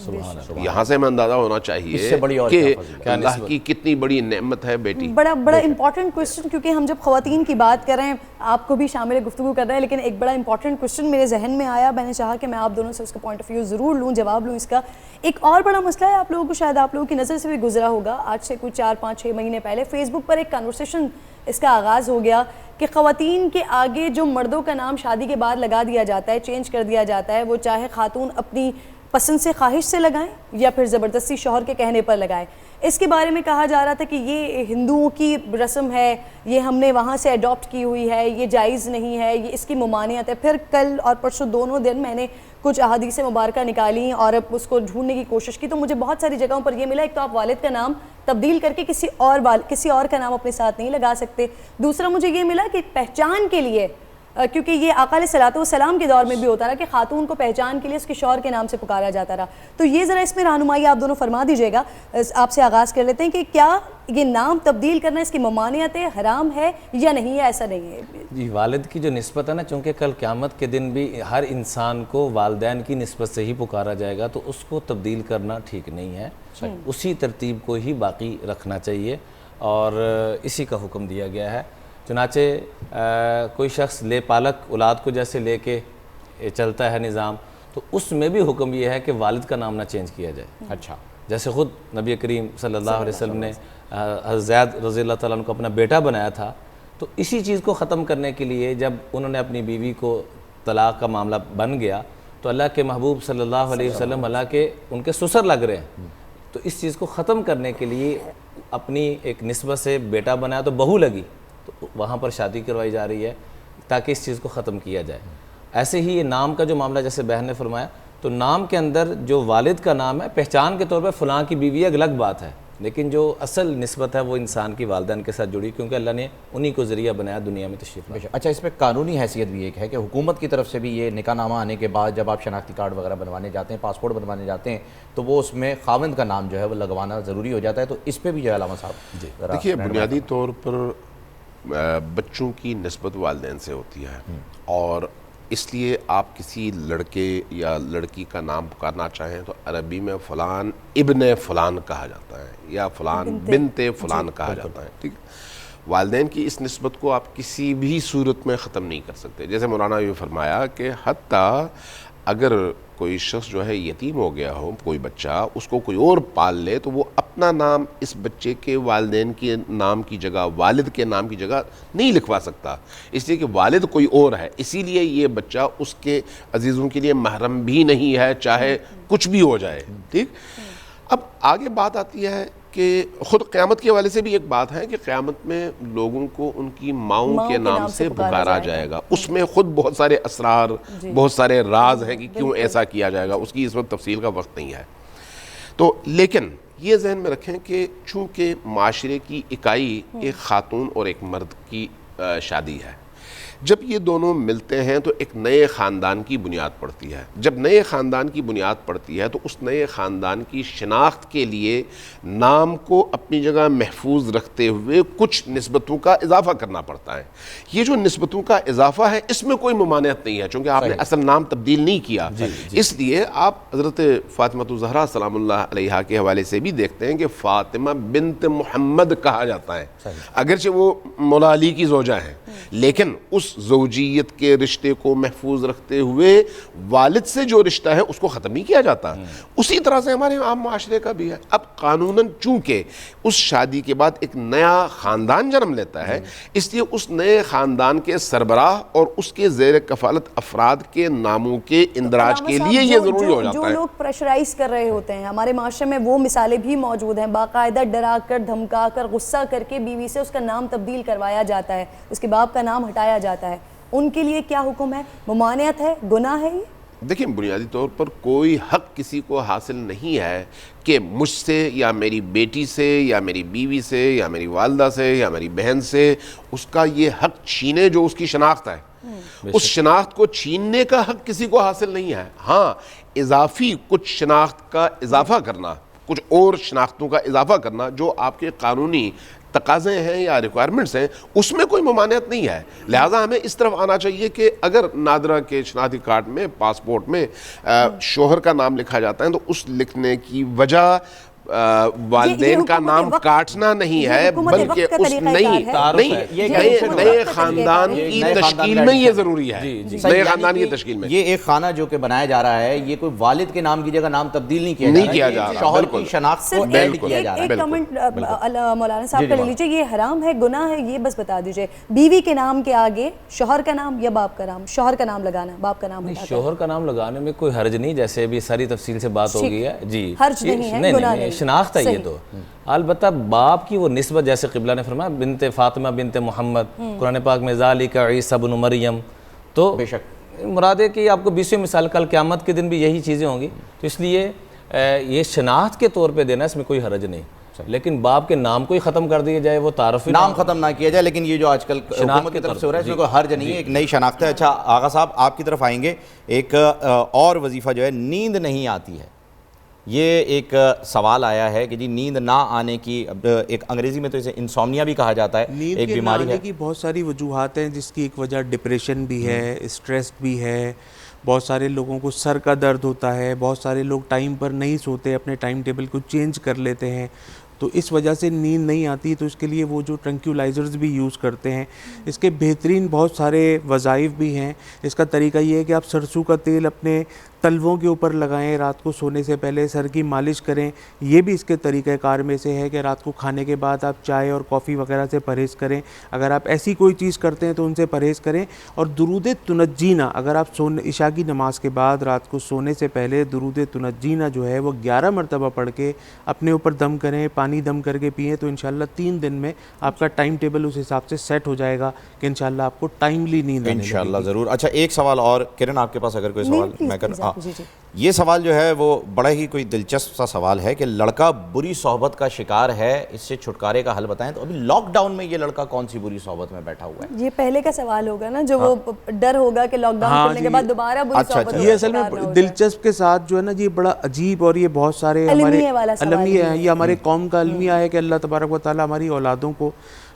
یہاں سے ہمیں اندازہ ہونا چاہیے کہ اللہ کی کتنی بڑی نعمت ہے بیٹی. بڑا امپورٹنٹ کوشچن، کیونکہ ہم جب خواتین کی بات کر رہے ہیں آپ کو بھی شامل گفتگو کر رہے ہیں، لیکن ایک بڑا امپورٹنٹ کوشچن میرے ذہن میں آیا، میں نے چاہا کہ میں آپ دونوں سے اس کا پوائنٹ آف ویو ضرور لوں، جواب لوں اس کا. ایک اور بڑا مسئلہ ہے، آپ لوگوں کو شاید آپ لوگوں کی نظر سے بھی گزرا ہوگا، آج سے کچھ 4-5-6 مہینے پہلے فیس بک پر ایک کنورسیشن اس کا آغاز ہو گیا کہ خواتین کے آگے جو مردوں کا نام شادی کے بعد لگا دیا جاتا ہے، چینج کر دیا جاتا ہے، وہ چاہے خاتون اپنی پسند سے، خواہش سے لگائیں یا پھر زبردستی شوہر کے کہنے پر لگائیں. اس کے بارے میں کہا جا رہا تھا کہ یہ ہندوؤں کی رسم ہے، یہ ہم نے وہاں سے اڈاپٹ کی ہوئی ہے، یہ جائز نہیں ہے، یہ اس کی ممانعت ہے. پھر کل اور پرسوں دونوں دن میں نے کچھ احادیث مبارکہ نکالی اور اس کو ڈھونڈنے کی کوشش کی، تو مجھے بہت ساری جگہوں پر یہ ملا، ایک تو آپ والد کا نام تبدیل کر کے کسی اور کا نام اپنے ساتھ نہیں لگا سکتے. دوسرا مجھے یہ ملا کہ پہچان کے لیے، کیونکہ یہ آقا علیہ الصلوۃ والسلام کے دور میں بھی ہوتا رہا کہ خاتون کو پہچان کے لیے اس کے شوہر کے نام سے پکارا جاتا رہا. تو یہ ذرا اس میں رہنمائی آپ دونوں فرما دیجیے گا. آپ سے آغاز کر لیتے ہیں کہ کیا یہ نام تبدیل کرنا اس کی ممانعت ہے، حرام ہے یا نہیں ہے؟ ایسا نہیں ہے. جی، والد کی جو نسبت ہے نا، چونکہ کل قیامت کے دن بھی ہر انسان کو والدین کی نسبت سے ہی پکارا جائے گا، تو اس کو تبدیل کرنا ٹھیک نہیں ہے. اسی ترتیب کو ہی باقی رکھنا چاہیے اور اسی کا حکم دیا گیا ہے. چنانچہ کوئی شخص لے پالک اولاد کو جیسے لے کے چلتا ہے نظام، تو اس میں بھی حکم یہ ہے کہ والد کا نام نہ چینج کیا جائے. اچھا. جیسے خود نبی کریم صلی اللہ علیہ وسلم نے زید رضی اللہ تعالیٰ عنہ کو اپنا بیٹا بنایا تھا، تو اسی چیز کو ختم کرنے کے لیے جب انہوں نے اپنی بیوی کو طلاق کا معاملہ بن گیا تو اللہ کے محبوب صلی اللہ علیہ وسلم حالانکہ ان کے سسر لگ رہے ہیں، تو اس چیز کو ختم کرنے کے لیے اپنی ایک نسبت سے بیٹا بنایا تو بہو لگی، تو وہاں پر شادی کروائی جا رہی ہے تاکہ اس چیز کو ختم کیا جائے. ایسے ہی یہ نام کا جو معاملہ جیسے بہن نے فرمایا، تو نام کے اندر جو والد کا نام ہے پہچان کے طور پہ فلاں کی بیوی ایک الگ بات ہے، لیکن جو اصل نسبت ہے وہ انسان کی والدین کے ساتھ جڑی، کیونکہ اللہ نے انہی کو ذریعہ بنایا دنیا میں تشریف لانے. اچھا، اس میں قانونی حیثیت بھی ایک ہے کہ حکومت کی طرف سے بھی یہ نکاح نامہ آنے کے بعد جب آپ شناختی کارڈ وغیرہ بنوانے جاتے ہیں، پاسپورٹ بنوانے جاتے ہیں، تو وہ اس میں خاوند کا نام جو ہے وہ لگوانا ضروری ہو جاتا ہے. تو اس پہ بھی جو ہے علامہ صاحب دیکھیے، بنیادی طور پر بچوں کی نسبت والدین سے ہوتی ہے، اور اس لیے آپ کسی لڑکے یا لڑکی کا نام پکارنا چاہیں تو عربی میں فلان ابن فلان کہا جاتا ہے یا فلان بنت فلان کہا جاتا ہے. ٹھیک، والدین کی اس نسبت کو آپ کسی بھی صورت میں ختم نہیں کر سکتے. جیسے مولانا یہ فرمایا کہ حتیٰ اگر کوئی شخص جو ہے یتیم ہو گیا ہو، کوئی بچہ، اس کو کوئی اور پال لے، تو وہ اپنا نام اس بچے کے والدین کے نام کی جگہ، والد کے نام کی جگہ نہیں لکھوا سکتا، اس لیے کہ والد کوئی اور ہے. اسی لیے یہ بچہ اس کے عزیزوں کے لیے محرم بھی نہیں ہے، چاہے کچھ بھی ہو جائے. ٹھیک، اب آگے بات آتی ہے کہ خود قیامت کے حوالے سے بھی ایک بات ہے کہ قیامت میں لوگوں کو ان کی ماؤں کے نام سے پکارا جائے گا. اس میں خود بہت سارے اسرار، بہت سارے راز ہیں کہ کیوں ایسا کیا جائے گا، اس کی اس وقت تفصیل کا وقت نہیں ہے. تو لیکن یہ ذہن میں رکھیں کہ چونکہ معاشرے کی اکائی ایک خاتون اور ایک مرد کی شادی ہے، جب یہ دونوں ملتے ہیں تو ایک نئے خاندان کی بنیاد پڑتی ہے. جب نئے خاندان کی بنیاد پڑتی ہے تو اس نئے خاندان کی شناخت کے لیے نام کو اپنی جگہ محفوظ رکھتے ہوئے کچھ نسبتوں کا اضافہ کرنا پڑتا ہے. یہ جو نسبتوں کا اضافہ ہے اس میں کوئی ممانعت نہیں ہے، چونکہ آپ نے اصل نام تبدیل نہیں کیا. اس لیے آپ حضرت فاطمہ الزہرا سلام اللہ علیہا کے حوالے سے بھی دیکھتے ہیں کہ فاطمہ بنت محمد کہا جاتا ہے، اگرچہ وہ مولا علی کی زوجہ ہیں، لیکن اس زوجیت کے رشتے کو محفوظ رکھتے ہوئے والد سے جو رشتہ ہے اس کو ختم نہیں کیا جاتا. اسی طرح سے ہمارے عام معاشرے کا بھی ہے. اب قانوناً چونکہ اس شادی کے بعد ایک نیا خاندان جنم لیتا ہے، اس لیے اس نئے خاندان کے سربراہ اور اس کے زیر کفالت افراد کے ناموں کے اندراج کے لیے یہ ضروری ہو جاتا ہے. جو لوگ پریشرائز کر رہے ہوتے ہیں، ہمارے معاشرے میں وہ مثالیں بھی موجود ہیں، باقاعدہ ڈرا کر، دھمکا کر، غصہ کر کے بیوی سے اس کا نام تبدیل کروایا جاتا ہے، اس کے باپ کا نام ہٹایا جاتا ہے. ان کے لیے کیا حکم ہے؟ ممانعت ہے؟ گناہ ہے؟ یہ دیکھیں بنیادی طور پر کوئی حق کسی کو حاصل نہیں ہے کہ مجھ سے یا میری بیٹی سے یا میری بیوی سے یا میری والدہ سے یا میری بہن سے اس کا یہ حق چھینے جو اس کی شناخت ہے. اس شناخت کو چھیننے کا حق کسی کو حاصل نہیں ہے. ہاں اضافی کچھ شناخت کا اضافہ کرنا, کچھ اور شناختوں کا اضافہ کرنا جو آپ کے قانونی تقاضے ہیں یا ریکوائرمنٹس ہیں, اس میں کوئی ممانعت نہیں ہے. لہٰذا ہمیں اس طرف آنا چاہیے کہ اگر نادرہ کے شناختی کارڈ میں, پاسپورٹ میں شوہر کا نام لکھا جاتا ہے تو اس لکھنے کی وجہ والدین کا نام کاٹنا نہیں ہے, بلکہ اس نئے خاندان کی تشکیل میں یہ ضروری ہے. نئے خاندان کی تشکیل میں یہ ایک خانہ جو کہ بنایا جا رہا ہے, یہ کوئی والد کے نام کی جگہ نام تبدیل نہیں کیا جا رہا, شوہر کی شناخت کو ایڈ کیا جا رہا ہے. ایک کمنٹ مولانا صاحب کا لے لیجیے, یہ حرام ہے, گناہ ہے, یہ بس بتا دیجیے. بیوی کے نام کے آگے شوہر کا نام یا باپ کا نام, شوہر کا نام لگانا, باپ کا نام ہٹانا. شوہر کا نام لگانے میں کوئی حرج نہیں, جیسے ابھی ساری تفصیل سے بات ہو گئی ہے. جی حرج نہیں ہے, گناہ نہیں, شناخت ہے یہ تو. البتہ باپ کی وہ نسبت, جیسے قبلہ نے فرمایا بنت فاطمہ بنت محمد, قرآن پاک میں ذالک عیسی ابن مریم, تو بے شک مراد ہے کہ آپ کو 20ویں مثال کل قیامت کے دن بھی یہی چیزیں ہوں گی, تو اس لیے یہ شناخت کے طور پہ دینا اس میں کوئی حرج نہیں. لیکن باپ کے نام کو ہی ختم کر دیا جائے, وہ تعارفی نام ختم نہ کیا جائے, لیکن یہ جو آج کل حکومت کی طرف سے ہو رہا ہے اس میں کوئی حرج نہیں ہے, ایک نئی شناخت ہے. اچھا آغا صاحب آپ کی طرف آئیں گے. ایک اور وظیفہ جو ہے, نیند نہیں آتی ہے, یہ ایک سوال آیا ہے کہ جی نیند نہ آنے کی, ایک انگریزی میں تو اسے انسومنیا بھی کہا جاتا ہے, ایک بیماری ہے. نیند نہ آنے کی بہت ساری وجوہات ہیں, جس کی ایک وجہ ڈپریشن بھی ہے, اسٹریس بھی ہے, بہت سارے لوگوں کو سر کا درد ہوتا ہے, بہت سارے لوگ ٹائم پر نہیں سوتے, اپنے ٹائم ٹیبل کو چینج کر لیتے ہیں, تو اس وجہ سے نیند نہیں آتی. تو اس کے لیے وہ جو ٹرنکیولائزرز بھی یوز کرتے ہیں, اس کے بہترین بہت سارے وظائف بھی ہیں. اس کا طریقہ یہ ہے کہ آپ سرسوں کا تیل اپنے تلووں کے اوپر لگائیں, رات کو سونے سے پہلے سر کی مالش کریں. یہ بھی اس کے طریقہ کار میں سے ہے کہ رات کو کھانے کے بعد آپ چائے اور کافی وغیرہ سے پرہیز کریں. اگر آپ ایسی کوئی چیز کرتے ہیں تو ان سے پرہیز کریں. اور درود تنجینا, اگر آپ عشاء کی نماز کے بعد رات کو سونے سے پہلے درود تنجینا جو ہے وہ 11 مرتبہ پڑھ کے اپنے اوپر دم کریں, پانی دم کر کے پئیں, تو انشاءاللہ 3 دن میں آپ کا ٹائم ٹیبل اس حساب سے سیٹ ہو جائے گا کہ انشاءاللہ آپ کو ٹائملی نیند آنے لگے گی. انشاءاللہ ضرور. اچھا ایک سوال اور, کرن آپ کے پاس اگر کوئی سوال میں کروں. یہ سوال جو ہے وہ بڑا ہی کوئی دلچسپ سا سوال ہے کہ لڑکا بری صحبت کا شکار ہے, اس سے چھٹکارے کا حل بتائیں. تو ابھی لاک ڈاؤن میں یہ لڑکا کون سی بری صحبت میں بیٹھا ہوا ہے؟ یہ پہلے کا سوال ہوگا نا, جو وہ ڈر ہوگا کہ لاک ڈاؤن کھلنے کے بعد دوبارہ بری صحبت. یہ اصل میں دلچسپ کے ساتھ جو ہے نا, یہ بڑا عجیب, اور یہ بہت سارے ہمارے المیہ ہے, یہ ہمارے قوم کا المیہ ہے کہ اللہ تبارک و تعالیٰ ہماری اولادوں کو,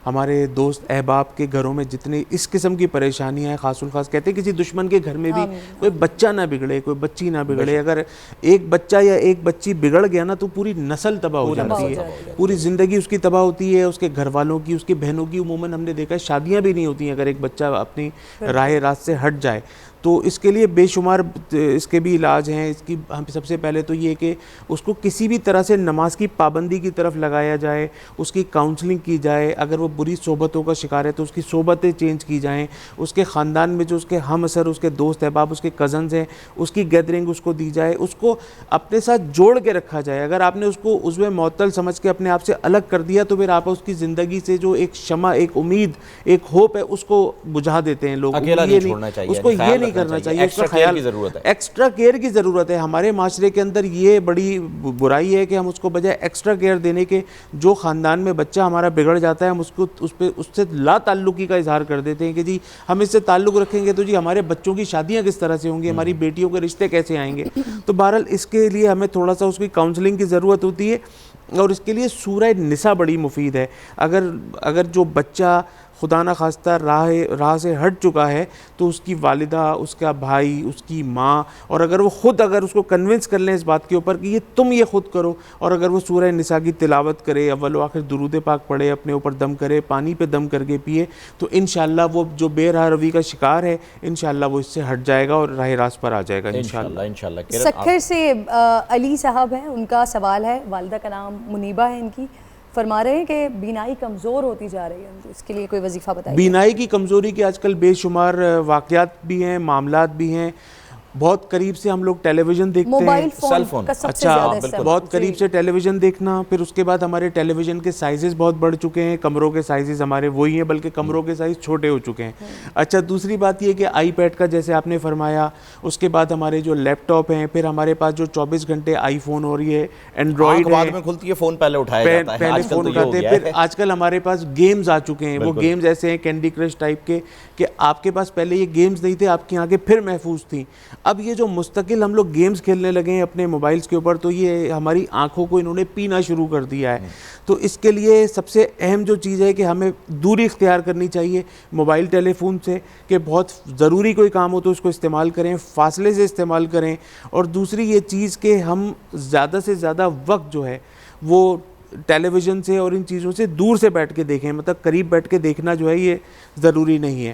ہمارے دوست احباب کے گھروں میں جتنے اس قسم کی پریشانیاں ہیں, خاص الخاص کہتے ہیں کسی دشمن کے گھر میں بھی کوئی بچہ نہ بگڑے, کوئی بچی نہ بگڑے. اگر ایک بچہ یا ایک بچی بگڑ گیا نا تو پوری نسل تباہ ہو جاتی ہے, پوری زندگی اس کی تباہ ہوتی ہے, اس کے گھر والوں کی, اس کی بہنوں کی. عموماً ہم نے دیکھا ہے شادیاں بھی نہیں ہوتی ہیں اگر ایک بچہ اپنی راہ راست سے ہٹ جائے. تو اس کے لیے بے شمار اس کے بھی علاج ہیں. اس کی ہم سب سے پہلے تو یہ کہ اس کو کسی بھی طرح سے نماز کی پابندی کی طرف لگایا جائے, اس کی کاؤنسلنگ کی جائے. اگر وہ بری صحبتوں کا شکار ہے تو اس کی صحبتیں چینج کی جائیں. اس کے خاندان میں جو اس کے ہم اثر, اس کے دوست احباب, اس کے کزنز ہیں, اس کی گیدرنگ اس کو دی جائے, اس کو اپنے ساتھ جوڑ کے رکھا جائے. اگر آپ نے اس کو عضو معطل سمجھ کے اپنے آپ سے الگ کر دیا تو پھر آپ اس کی زندگی سے جو ایک شمع, ایک امید, ایک ہوپ ہے, اس کو بجھا دیتے ہیں لوگ. اس کو یہ نہیں کرنا چاہیے, اس کا خیال, ایکسٹرا کیئر کی ضرورت ہے. ہمارے معاشرے کے اندر یہ بڑی برائی ہے کہ ہم اس کو بجائے ایکسٹرا کیئر دینے کے, جو خاندان میں بچہ ہمارا بگڑ جاتا ہے ہم اس کو اس سے لا تعلقی کا اظہار کر دیتے ہیں کہ جی ہم اس سے تعلق رکھیں گے تو جی ہمارے بچوں کی شادیاں کس طرح سے ہوں گی, ہماری بیٹیوں کے رشتے کیسے آئیں گے. تو بہرحال اس کے لیے ہمیں تھوڑا سا اس کی کاؤنسلنگ کی ضرورت ہوتی ہے, اور اس کے لیے سورہ نساء بڑی مفید ہے. اگر جو بچہ خدا نہ خواستہ راہ سے ہٹ چکا ہے تو اس کی والدہ, اس کا بھائی, اس کی ماں, اور اگر وہ خود اگر اس کو کنونس کر لیں اس بات کے اوپر کہ تم یہ خود کرو, اور اگر وہ سورہ نساء کی تلاوت کرے, اول و آخر درود پاک پڑھے, اپنے اوپر دم کرے, پانی پہ دم کر کے پیے, تو انشاءاللہ وہ جو بے راہ روی کا شکار ہے انشاءاللہ وہ اس سے ہٹ جائے گا اور راہ راست پر آ جائے گا انشاءاللہ. سکھر سے علی صاحب ہیں, ان کا سوال ہے, والدہ کا نام منیبہ ہے ان کی, فرما رہے ہیں کہ بینائی کمزور ہوتی جا رہی ہے, اس کے لیے کوئی وظیفہ بتائیے. بینائی کی کمزوری کے آج کل بے شمار واقعات بھی ہیں, معاملات بھی ہیں. بہت قریب سے ہم لوگ ٹیلی ویژن دیکھتے ہیں, موبائل سیل فون فون. کا سب سے اچھا زیادہ استعمال. بہت قریب سے ٹیلی ویژن دیکھنا, پھر اس کے بعد ہمارے ٹیلی ویژن کے سائزز بہت بڑھ چکے ہیں, کمروں کے سائزز ہمارے وہی ہیں بلکہ کمروں کے سائز چھوٹے ہو چکے ہیں. اچھا دوسری بات یہ کہ آئی پیڈ کا جیسے آپ نے فرمایا, اس کے بعد ہمارے جو لیپ ٹاپ ہیں, پھر ہمارے پاس جو 24 گھنٹے آئی فون ہو رہی ہے, اینڈرائڈ بعد میں کھلتی ہے, فون پہلے اٹھایا جاتا ہے, پہلے فون اٹھاتے ہیں. پھر آج کل ہمارے پاس گیمز آ چکے ہیں, وہ گیمز ایسے ہیں کینڈی کرش ٹائپ کے کہ آپ کے پاس پہلے یہ گیمز نہیں تھے, آپ کی آنکھیں پھر محفوظ تھیں. اب یہ جو مستقل ہم لوگ گیمز کھیلنے لگے ہیں اپنے موبائلز کے اوپر, تو یہ ہماری آنکھوں کو انہوں نے پینا شروع کر دیا ہے. تو اس کے لیے سب سے اہم جو چیز ہے کہ ہمیں دوری اختیار کرنی چاہیے موبائل ٹیلی فون سے, کہ بہت ضروری کوئی کام ہو تو اس کو استعمال کریں, فاصلے سے استعمال کریں. اور دوسری یہ چیز کہ ہم زیادہ سے زیادہ وقت جو ہے وہ ٹیلی ویژن سے اور ان چیزوں سے دور سے بیٹھ کے دیکھیں, مطلب قریب بیٹھ کے دیکھنا جو ہے یہ ضروری نہیں ہے.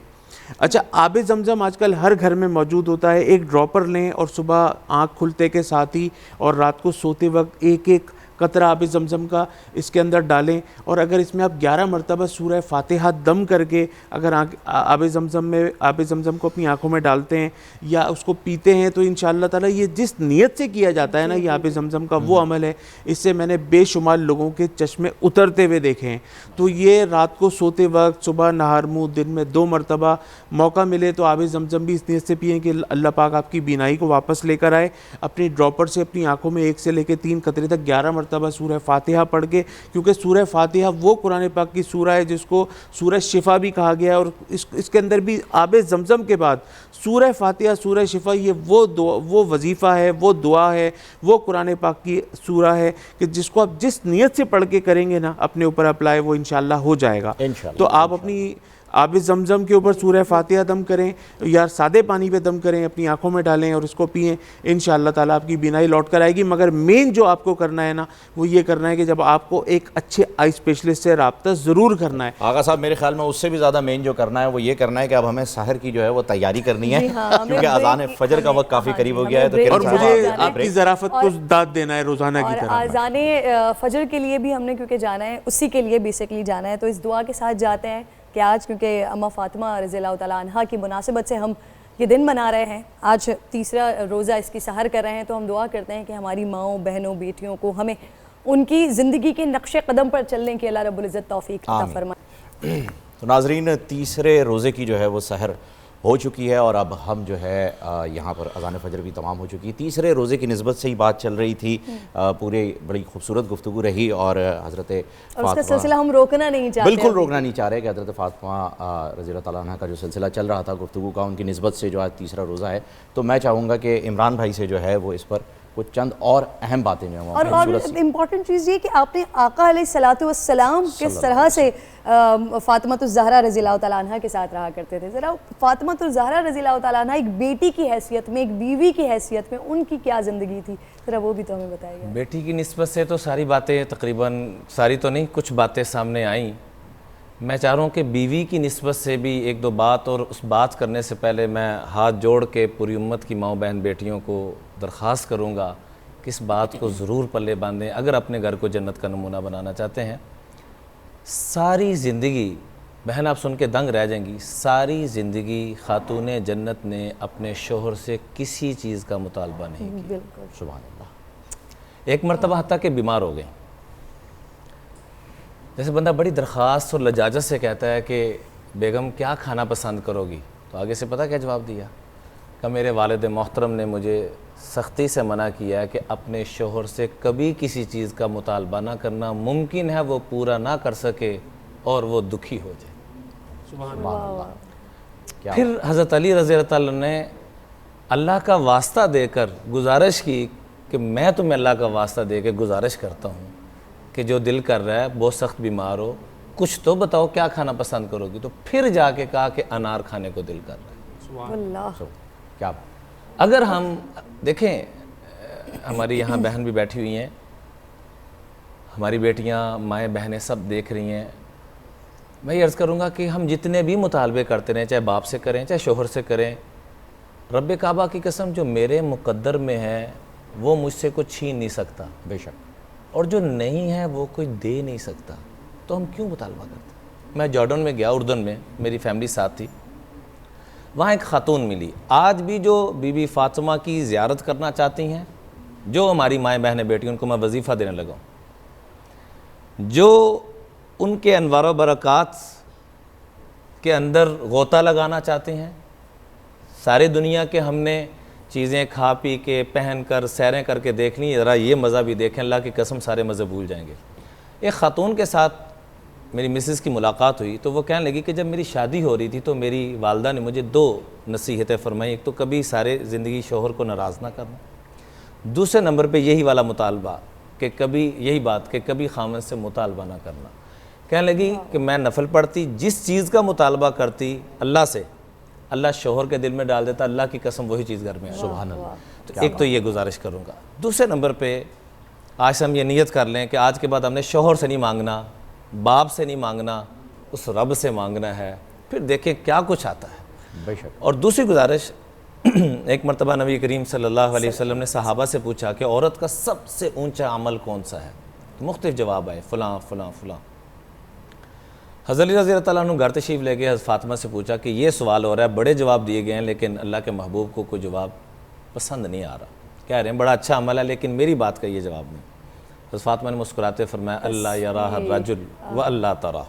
اچھا آب زمزم آج کل ہر گھر میں موجود ہوتا ہے, ایک ڈراپر لیں اور صبح آنکھ کھلتے کے ساتھ ہی اور رات کو سوتے وقت ایک ایک قطرہ آب زمزم کا اس کے اندر ڈالیں, اور اگر اس میں آپ 11 مرتبہ سورہ فاتحہ دم کر کے اگر آب زمزم کو اپنی آنکھوں میں ڈالتے ہیں یا اس کو پیتے ہیں, تو انشاءاللہ تعالیٰ یہ جس نیت سے کیا جاتا ہے نا یہ آب زمزم کا وہ عمل ہے, اس سے میں نے بے شمار لوگوں کے چشمے اترتے ہوئے دیکھے ہیں. تو یہ رات کو سوتے وقت, صبح نہار منہ, دن میں 2 مرتبہ موقع ملے تو آب زمزم بھی اس نیت سے پئیں کہ اللہ پاک آپ کی بینائی کو واپس لے کر آئے. اپنی ڈراپر سے اپنی آنکھوں میں 1 سے لے کے 3 قطرے تک 11 مرتبہ سورہ فاتحہ پڑھ کے, کیونکہ سورہ فاتحہ وہ قرآن پاک کی سورہ ہے جس کو سورہ شفا بھی کہا گیا ہے, اور اس کے اندر بھی آب زمزم کے بعد سورہ فاتحہ, سورہ شفا, یہ وہ وظیفہ ہے, وہ دعا ہے, وہ قرآن پاک کی سورہ ہے کہ جس کو آپ جس نیت سے پڑھ کے کریں گے نا اپنے اوپر اپلائی, وہ انشاءاللہ ہو جائے گا. تو آپ اپنی آب زمزم کے اوپر سورہ فاتحہ دم کریں یا سادے پانی پہ دم کریں, اپنی آنکھوں میں ڈالیں اور اس کو پئیں, انشاءاللہ تعالیٰ آپ کی بینائی لوٹ کر آئے گی. مگر مین جو آپ کو کرنا ہے نا وہ یہ کرنا ہے کہ جب آپ کو ایک اچھے آئی اسپیشلسٹ سے رابطہ ضرور کرنا ہے. آغا صاحب میرے خیال میں اس سے بھی زیادہ مین جو کرنا ہے وہ یہ کرنا ہے کہ اب ہمیں سحر کی جو ہے وہ تیاری کرنی ہے, کیونکہ اذان فجر کا وقت کافی قریب ہو گیا ہے. تو اور مجھے آپ کی ظرافت کو داد دینا ہے روزانہ کی طرح. اذان فجر کے لیے بھی ہم نے کیونکہ جانا ہے, اسی کے لیے بیسکلی جانا ہے, تو اس دعا کے ساتھ جاتے ہیں کہ آج کیونکہ اماں فاطمہ رضی اللہ تعالیٰ عنہا کی مناسبت سے ہم یہ دن منا رہے ہیں, آج تیسرا روزہ اس کی سحر کر رہے ہیں, تو ہم دعا کرتے ہیں کہ ہماری ماؤں بہنوں بیٹیوں کو ہمیں ان کی زندگی کے نقش قدم پر چلنے کی اللہ رب العزت توفیق عطا فرمائے. تو ناظرین تیسرے روزے کی جو ہے وہ سحر ہو چکی ہے, اور اب ہم جو ہے یہاں پر اذان فجر بھی تمام ہو چکی ہے. تیسرے روزے کی نسبت سے ہی بات چل رہی تھی, پورے بڑی خوبصورت گفتگو رہی, اور حضرت فاطمہ, اس کا سلسلہ ہم روکنا نہیں چاہتے, بالکل روکنا نہیں چاہ رہے کہ حضرت فاطمہ رضی اللہ تعالیٰ عنہ کا جو سلسلہ چل رہا تھا گفتگو کا, ان کی نسبت سے جو آج تیسرا روزہ ہے, تو میں چاہوں گا کہ عمران بھائی سے جو ہے وہ اس پر کچھ چند اور اہم باتیں جو ہیں. اور امپورٹنٹ چیز یہ کہ آپ نے آقا علیہ الصلوۃ والسلام کس طرح سے فاطمہ الزہرا رضی اللہ تعالیٰ عنہ کے ساتھ رہا کرتے تھے. ذرا فاطمہ الزہرا رضی اللہ تعالیٰ عنہ ایک بیٹی کی حیثیت میں, ایک بیوی کی حیثیت میں ان کی کیا زندگی تھی, ذرا وہ بھی تو ہمیں بتائیے. بیٹی کی نسبت سے تو ساری باتیں تقریباً, ساری تو نہیں, کچھ باتیں سامنے آئیں. میں چاہ رہا ہوں کہ بیوی کی نسبت سے بھی 1-2 بات, اور اس بات کرنے سے پہلے میں ہاتھ جوڑ کے پوری امت کی ماؤں بہن بیٹیوں کو درخواست کروں گا کہ اس بات کو ضرور پلے باندھیں اگر اپنے گھر کو جنت کا نمونہ بنانا چاہتے ہیں. ساری زندگی, بہن آپ سن کے دنگ رہ جائیں گی, ساری زندگی خاتون جنت نے اپنے شوہر سے کسی چیز کا مطالبہ نہیں کیا. بالکل سبحان اللہ. ایک مرتبہ حتیٰ کہ بیمار ہو گئے, جیسے بندہ بڑی درخواست اور لجاجت سے کہتا ہے کہ بیگم کیا کھانا پسند کرو گی, تو آگے سے پتہ کیا جواب دیا کہ میرے والد محترم نے مجھے سختی سے منع کیا ہے کہ اپنے شوہر سے کبھی کسی چیز کا مطالبہ نہ کرنا, ممکن ہے وہ پورا نہ کر سکے اور وہ دکھی ہو جائے. سبحان اللہ. پھر حضرت علی رضی اللہ تعالیٰ نے اللہ کا واسطہ دے کر گزارش کی کہ میں تمہیں اللہ کا واسطہ دے کے گزارش کرتا ہوں کہ جو دل کر رہا ہے, بہت سخت بیمار ہو, کچھ تو بتاؤ کیا کھانا پسند کرو گی. تو پھر جا کے کہا کہ انار کھانے کو دل کر رہا ہے. اللہ. کیا اگر ہم دیکھیں, ہماری یہاں بہن بھی بیٹھی ہوئی ہیں, ہماری بیٹیاں, مائیں, بہنیں سب دیکھ رہی ہیں. میں یہ عرض کروں گا کہ ہم جتنے بھی مطالبے کرتے رہیں, چاہے باپ سے کریں چاہے شوہر سے کریں, رب کعبہ کی قسم جو میرے مقدر میں ہے وہ مجھ سے کوئی چھین نہیں سکتا, بے شک, اور جو نہیں ہے وہ کوئی دے نہیں سکتا. تو ہم کیوں مطالبہ کرتے ہیں؟ میں جارڈن میں گیا, اردن میں, میری فیملی ساتھ تھی. وہاں ایک خاتون ملی. آج بھی جو بی بی فاطمہ کی زیارت کرنا چاہتی ہیں, جو ہماری مائیں بہنیں بیٹی, ان کو میں وظیفہ دینے لگا ہوں, جو ان کے انوار و برکات کے اندر غوطہ لگانا چاہتے ہیں. ساری دنیا کے ہم نے چیزیں کھا پی کے پہن کر سیریں کر کے دیکھ لیں, ذرا یہ مزہ بھی دیکھیں, اللہ کی قسم سارے مزے بھول جائیں گے. ایک خاتون کے ساتھ میری مسز کی ملاقات ہوئی تو وہ کہنے لگی کہ جب میری شادی ہو رہی تھی تو میری والدہ نے مجھے 2 نصیحتیں فرمائی. ایک تو کبھی سارے زندگی شوہر کو ناراض نہ کرنا, دوسرے نمبر پہ یہی والا مطالبہ کہ کبھی خامن سے مطالبہ نہ کرنا. کہنے لگی کہ میں نفل پڑھتی, جس چیز کا مطالبہ کرتی اللہ سے, اللہ شوہر کے دل میں ڈال دیتا, اللہ کی قسم وہی چیز گھر میں ہے. سبحان اللہ. تو ایک تو یہ گزارش کروں گا. دوسرے نمبر پہ آج ہم یہ نیت کر لیں کہ آج کے بعد ہم نے شوہر سے نہیں مانگنا, باپ سے نہیں مانگنا, اس رب سے مانگنا ہے, پھر دیکھیں کیا کچھ آتا ہے. بے شک. اور دوسری گزارش, ایک مرتبہ نبی کریم صلی اللہ علیہ وسلم نے صحابہ سے پوچھا کہ عورت کا سب سے اونچا عمل کون سا ہے؟ مختلف جواب آئے, فلاں فلاں فلاں. حضرت علی رضی اللہ تعالیٰ عنہ گھر تشریف لے گئے, حضرت فاطمہ سے پوچھا کہ یہ سوال ہو رہا ہے, بڑے جواب دیے گئے ہیں لیکن اللہ کے محبوب کو کوئی جواب پسند نہیں آ رہا. کہہ رہے ہیں بڑا اچھا عمل ہے لیکن میری بات کا یہ جواب نہیں. حضرت فاطمہ نے مسکراتے فرمایا اللہ یراہ الرجل و اللہ تراہ.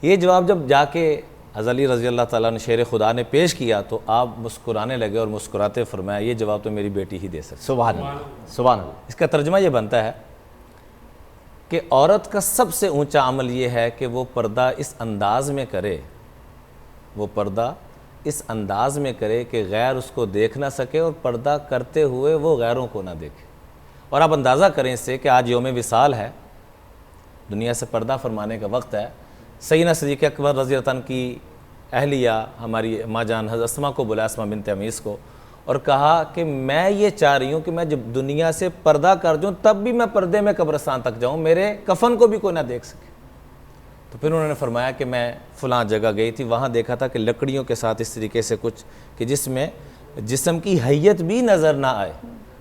یہ جواب جب جا کے حضرت علی رضی اللہ تعالیٰ نے شیر خدا نے پیش کیا تو آپ مسکرانے لگے اور مسکراتے فرمایا یہ جواب تو میری بیٹی ہی دے سکتی. سبحان اللہ, سبحان اللہ. اس کا ترجمہ یہ بنتا ہے کہ عورت کا سب سے اونچا عمل یہ ہے کہ وہ پردہ اس انداز میں کرے, وہ پردہ اس انداز میں کرے کہ غیر اس کو دیکھ نہ سکے, اور پردہ کرتے ہوئے وہ غیروں کو نہ دیکھے. اور آپ اندازہ کریں اس سے کہ آج یوم وصال ہے, دنیا سے پردہ فرمانے کا وقت ہے. سیدنا صدیق اکبر رضی اللہ عنہ کی اہلیہ ہماری ماں جان حضرت اسماء کو بلایا, اسماء بنت عمیس کو, اور کہا کہ میں یہ چاہ رہی ہوں کہ میں جب دنیا سے پردہ کر جاؤں تب بھی میں پردے میں قبرستان تک جاؤں, میرے کفن کو بھی کوئی نہ دیکھ سکے. تو پھر انہوں نے فرمایا کہ میں فلاں جگہ گئی تھی, وہاں دیکھا تھا کہ لکڑیوں کے ساتھ اس طریقے سے کچھ کہ جس میں جسم کی حیت بھی نظر نہ آئے.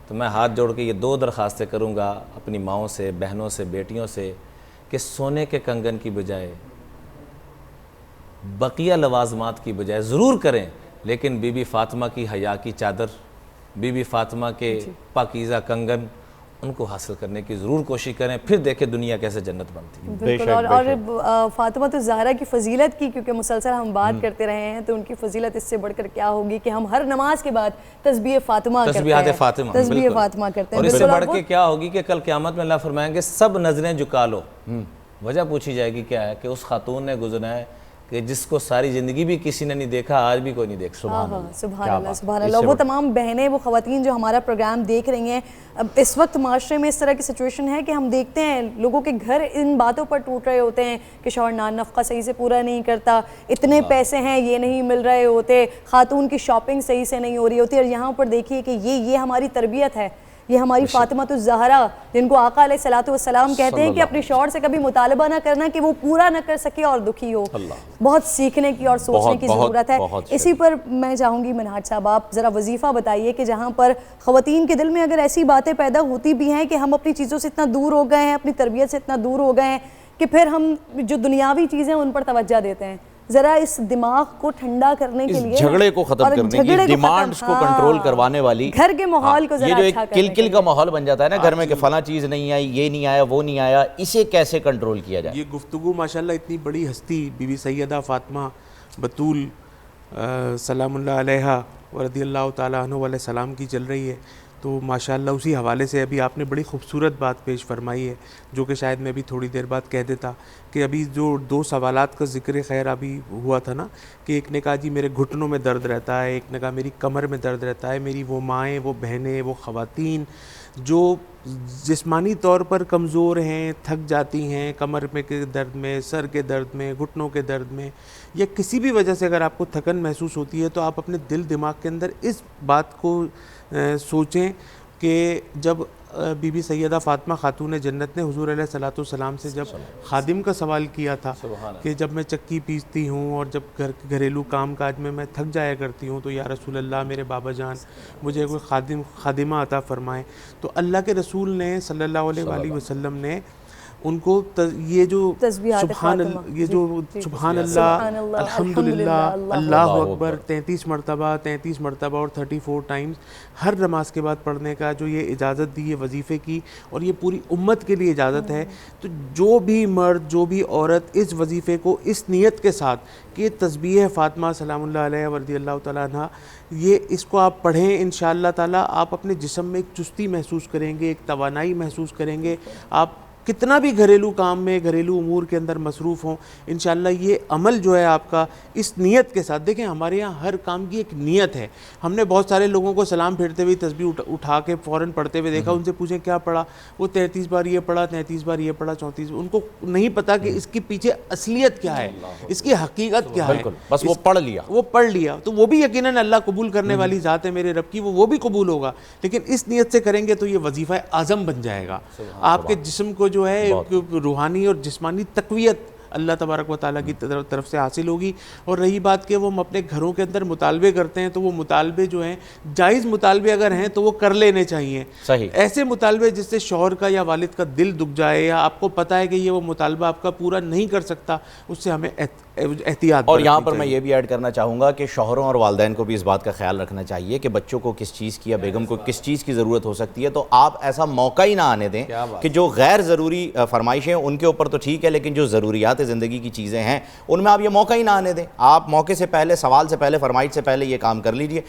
تو میں ہاتھ جوڑ کے یہ 2 درخواستیں کروں گا اپنی ماؤں سے, بہنوں سے, بیٹیوں سے کہ سونے کے کنگن کی بجائے, بقیہ لوازمات کی بجائے ضرور کریں, لیکن بی بی فاطمہ کی حیا کی چادر, بی بی فاطمہ کے پاکیزہ کنگن, ان کو حاصل کرنے کی ضرور کوشش کریں, پھر دیکھیں دنیا کیسے جنت بنتی ہے. بالکل. اور فاطمہ تو زہرا کی فضیلت کی کیونکہ مسلسل ہم بات کرتے رہے ہیں, تو ان کی فضیلت اس سے بڑھ کر کیا ہوگی کہ ہم ہر نماز کے بعد تسبیح فاطمہ کرتے ہیں, تسبیح فاطمہ کرتے ہیں. اور اس سے بڑھ کے کیا ہوگی کہ کل قیامت میں اللہ فرمائیں گے سب نظریں جھکا لو. وجہ پوچھی جائے گی کیا ہے کہ اس خاتون نے گزرنا ہے کہ جس کو ساری زندگی بھی کسی نے نہیں دیکھا, آج بھی کوئی نہیں دیکھ سکتا. سبحان اللہ, سبحان اللہ. وہ تمام بہنیں, وہ خواتین جو ہمارا پروگرام دیکھ رہی ہیں, اب اس وقت معاشرے میں اس طرح کی سچویشن ہے کہ ہم دیکھتے ہیں لوگوں کے گھر ان باتوں پر ٹوٹ رہے ہوتے ہیں کہ شوہر نان نفقہ صحیح سے پورا نہیں کرتا, اتنے پیسے ہیں یہ نہیں مل رہے ہوتے, خاتون کی شاپنگ صحیح سے نہیں ہو رہی ہوتی. اور یہاں پر دیکھیے کہ یہ ہماری تربیت ہے, یہ ہماری فاطمہ الزہرا جن کو آقا علیہ الصلوۃ والسلام کہتے ہیں کہ اپنے شوہر سے کبھی مطالبہ نہ کرنا کہ وہ پورا نہ کر سکے اور دکھی ہو. بہت سیکھنے کی اور سوچنے کی ضرورت ہے. اسی پر میں چاہوں گی منہاج صاحب آپ ذرا وظیفہ بتائیے کہ جہاں پر خواتین کے دل میں اگر ایسی باتیں پیدا ہوتی بھی ہیں کہ ہم اپنی چیزوں سے اتنا دور ہو گئے ہیں, اپنی تربیت سے اتنا دور ہو گئے ہیں کہ پھر ہم جو دنیاوی چیزیں ان پر توجہ دیتے ہیں, ذرا اس دماغ کو ٹھنڈا کرنے کے لیے, اس جھگڑے کو ختم کرنے کی, ڈیمانڈز کو کنٹرول کروانے والی, گھر کے ماحول کو ذرا یہ جو ایک کل کا ماحول بن جاتا ہے نا گھر میں کہ فلاں چیز نہیں آئی, یہ نہیں آیا, وہ نہیں آیا, اسے کیسے کنٹرول کیا جائے. یہ گفتگو ماشاءاللہ اتنی بڑی ہستی بی بی سیدہ فاطمہ بطول سلام اللہ علیہا و رضی اللہ تعالیٰ عنہ علیہ السلام کی چل رہی ہے, تو ماشاءاللہ اسی حوالے سے ابھی آپ نے بڑی خوبصورت بات پیش فرمائی ہے جو کہ شاید میں بھی تھوڑی دیر بعد کہہ دیتا کہ ابھی جو 2 سوالات کا ذکر خیر ابھی ہوا تھا نا کہ ایک نے کہا جی میرے گھٹنوں میں درد رہتا ہے, ایک نے کہا میری کمر میں درد رہتا ہے. میری وہ مائیں, وہ بہنیں, وہ خواتین جو جسمانی طور پر کمزور ہیں, تھک جاتی ہیں, کمر میں کے درد میں, سر کے درد میں, گھٹنوں کے درد میں, یا کسی بھی وجہ سے اگر آپ کو تھکن محسوس ہوتی ہے تو آپ اپنے دل دماغ کے اندر اس بات کو سوچیں کہ جب بی بی سیدہ فاطمہ خاتون جنت نے حضور علیہ الصلوۃ والسلام سے جب خادم کا سوال کیا تھا کہ جب میں چکی پیستی ہوں اور جب گھریلو کام کاج میں تھک جایا کرتی ہوں تو یا رسول اللہ میرے بابا جان مجھے کوئی خادمہ عطا فرمائے, تو اللہ کے رسول نے صلی اللہ علیہ وآلہ وسلم نے ان کو یہ جو سبحان اللہ الحمدللہ اللہ اکبر 33 مرتبہ اور 34 ٹائمز ہر نماز کے بعد پڑھنے کا جو یہ اجازت دی ہے وظیفے کی، اور یہ پوری امت کے لیے اجازت ہے. تو جو بھی مرد جو بھی عورت اس وظیفے کو اس نیت کے ساتھ کہ تسبیح فاطمہ سلام اللہ علیہ ورضی اللہ تعالیٰ عنہ، یہ اس کو آپ پڑھیں انشاءاللہ تعالیٰ، آپ اپنے جسم میں ایک چستی محسوس کریں گے، ایک توانائی محسوس کریں گے. آپ کتنا بھی گھریلو کام میں گھریلو امور کے اندر مصروف ہوں، انشاءاللہ یہ عمل جو ہے آپ کا اس نیت کے ساتھ، دیکھیں ہمارے یہاں ہر کام کی ایک نیت ہے. ہم نے بہت سارے لوگوں کو سلام پھیرتے ہوئے تسبیح اٹھا کے فوراً پڑھتے ہوئے دیکھا، ان سے پوچھیں کیا پڑھا، وہ 33 بار یہ پڑھا، 33 بار یہ پڑھا، 34، ان کو نہیں پتا کہ اس کے پیچھے اصلیت کیا ہے، اس کی حقیقت کیا ہے. بس وہ پڑھ لیا تو وہ بھی یقیناً اللہ قبول کرنے والی ذات ہے میرے رب کی، وہ بھی قبول ہوگا. لیکن اس نیت سے کریں گے تو یہ وظیفہ اعظم بن جائے گا. آپ کے جسم کو جو ہے روحانی اور جسمانی تقویت اللہ تبارک و تعالیٰ کی طرف سے حاصل ہوگی. اور رہی بات کہ وہ ہم اپنے گھروں کے اندر مطالبے کرتے ہیں، تو وہ مطالبے جو ہیں جائز مطالبے اگر ہیں تو وہ کر لینے چاہیے. ایسے مطالبے جس سے شوہر کا یا والد کا دل دکھ جائے، یا آپ کو پتہ ہے کہ یہ وہ مطالبہ آپ کا پورا نہیں کر سکتا، اس سے ہمیں احتیاط. اور یہاں پر میں یہ بھی ایڈ کرنا چاہوں گا کہ شوہروں اور والدین کو بھی اس بات کا خیال رکھنا چاہیے کہ بچوں کو کس چیز کی یا بیگم کو کس چیز کی ضرورت ہو سکتی ہے. تو آپ ایسا موقع ہی نہ آنے دیں کہ جو غیر ضروری فرمائشیں ان کے اوپر تو ٹھیک ہے، لیکن جو ضروریات زندگی کی چیزیں ہیں ان میں آپ یہ موقع ہی نہ آنے دیں. آپ موقع سے پہلے، سوال سے پہلے، فرمائش سے پہلے یہ کام کر لیجئے.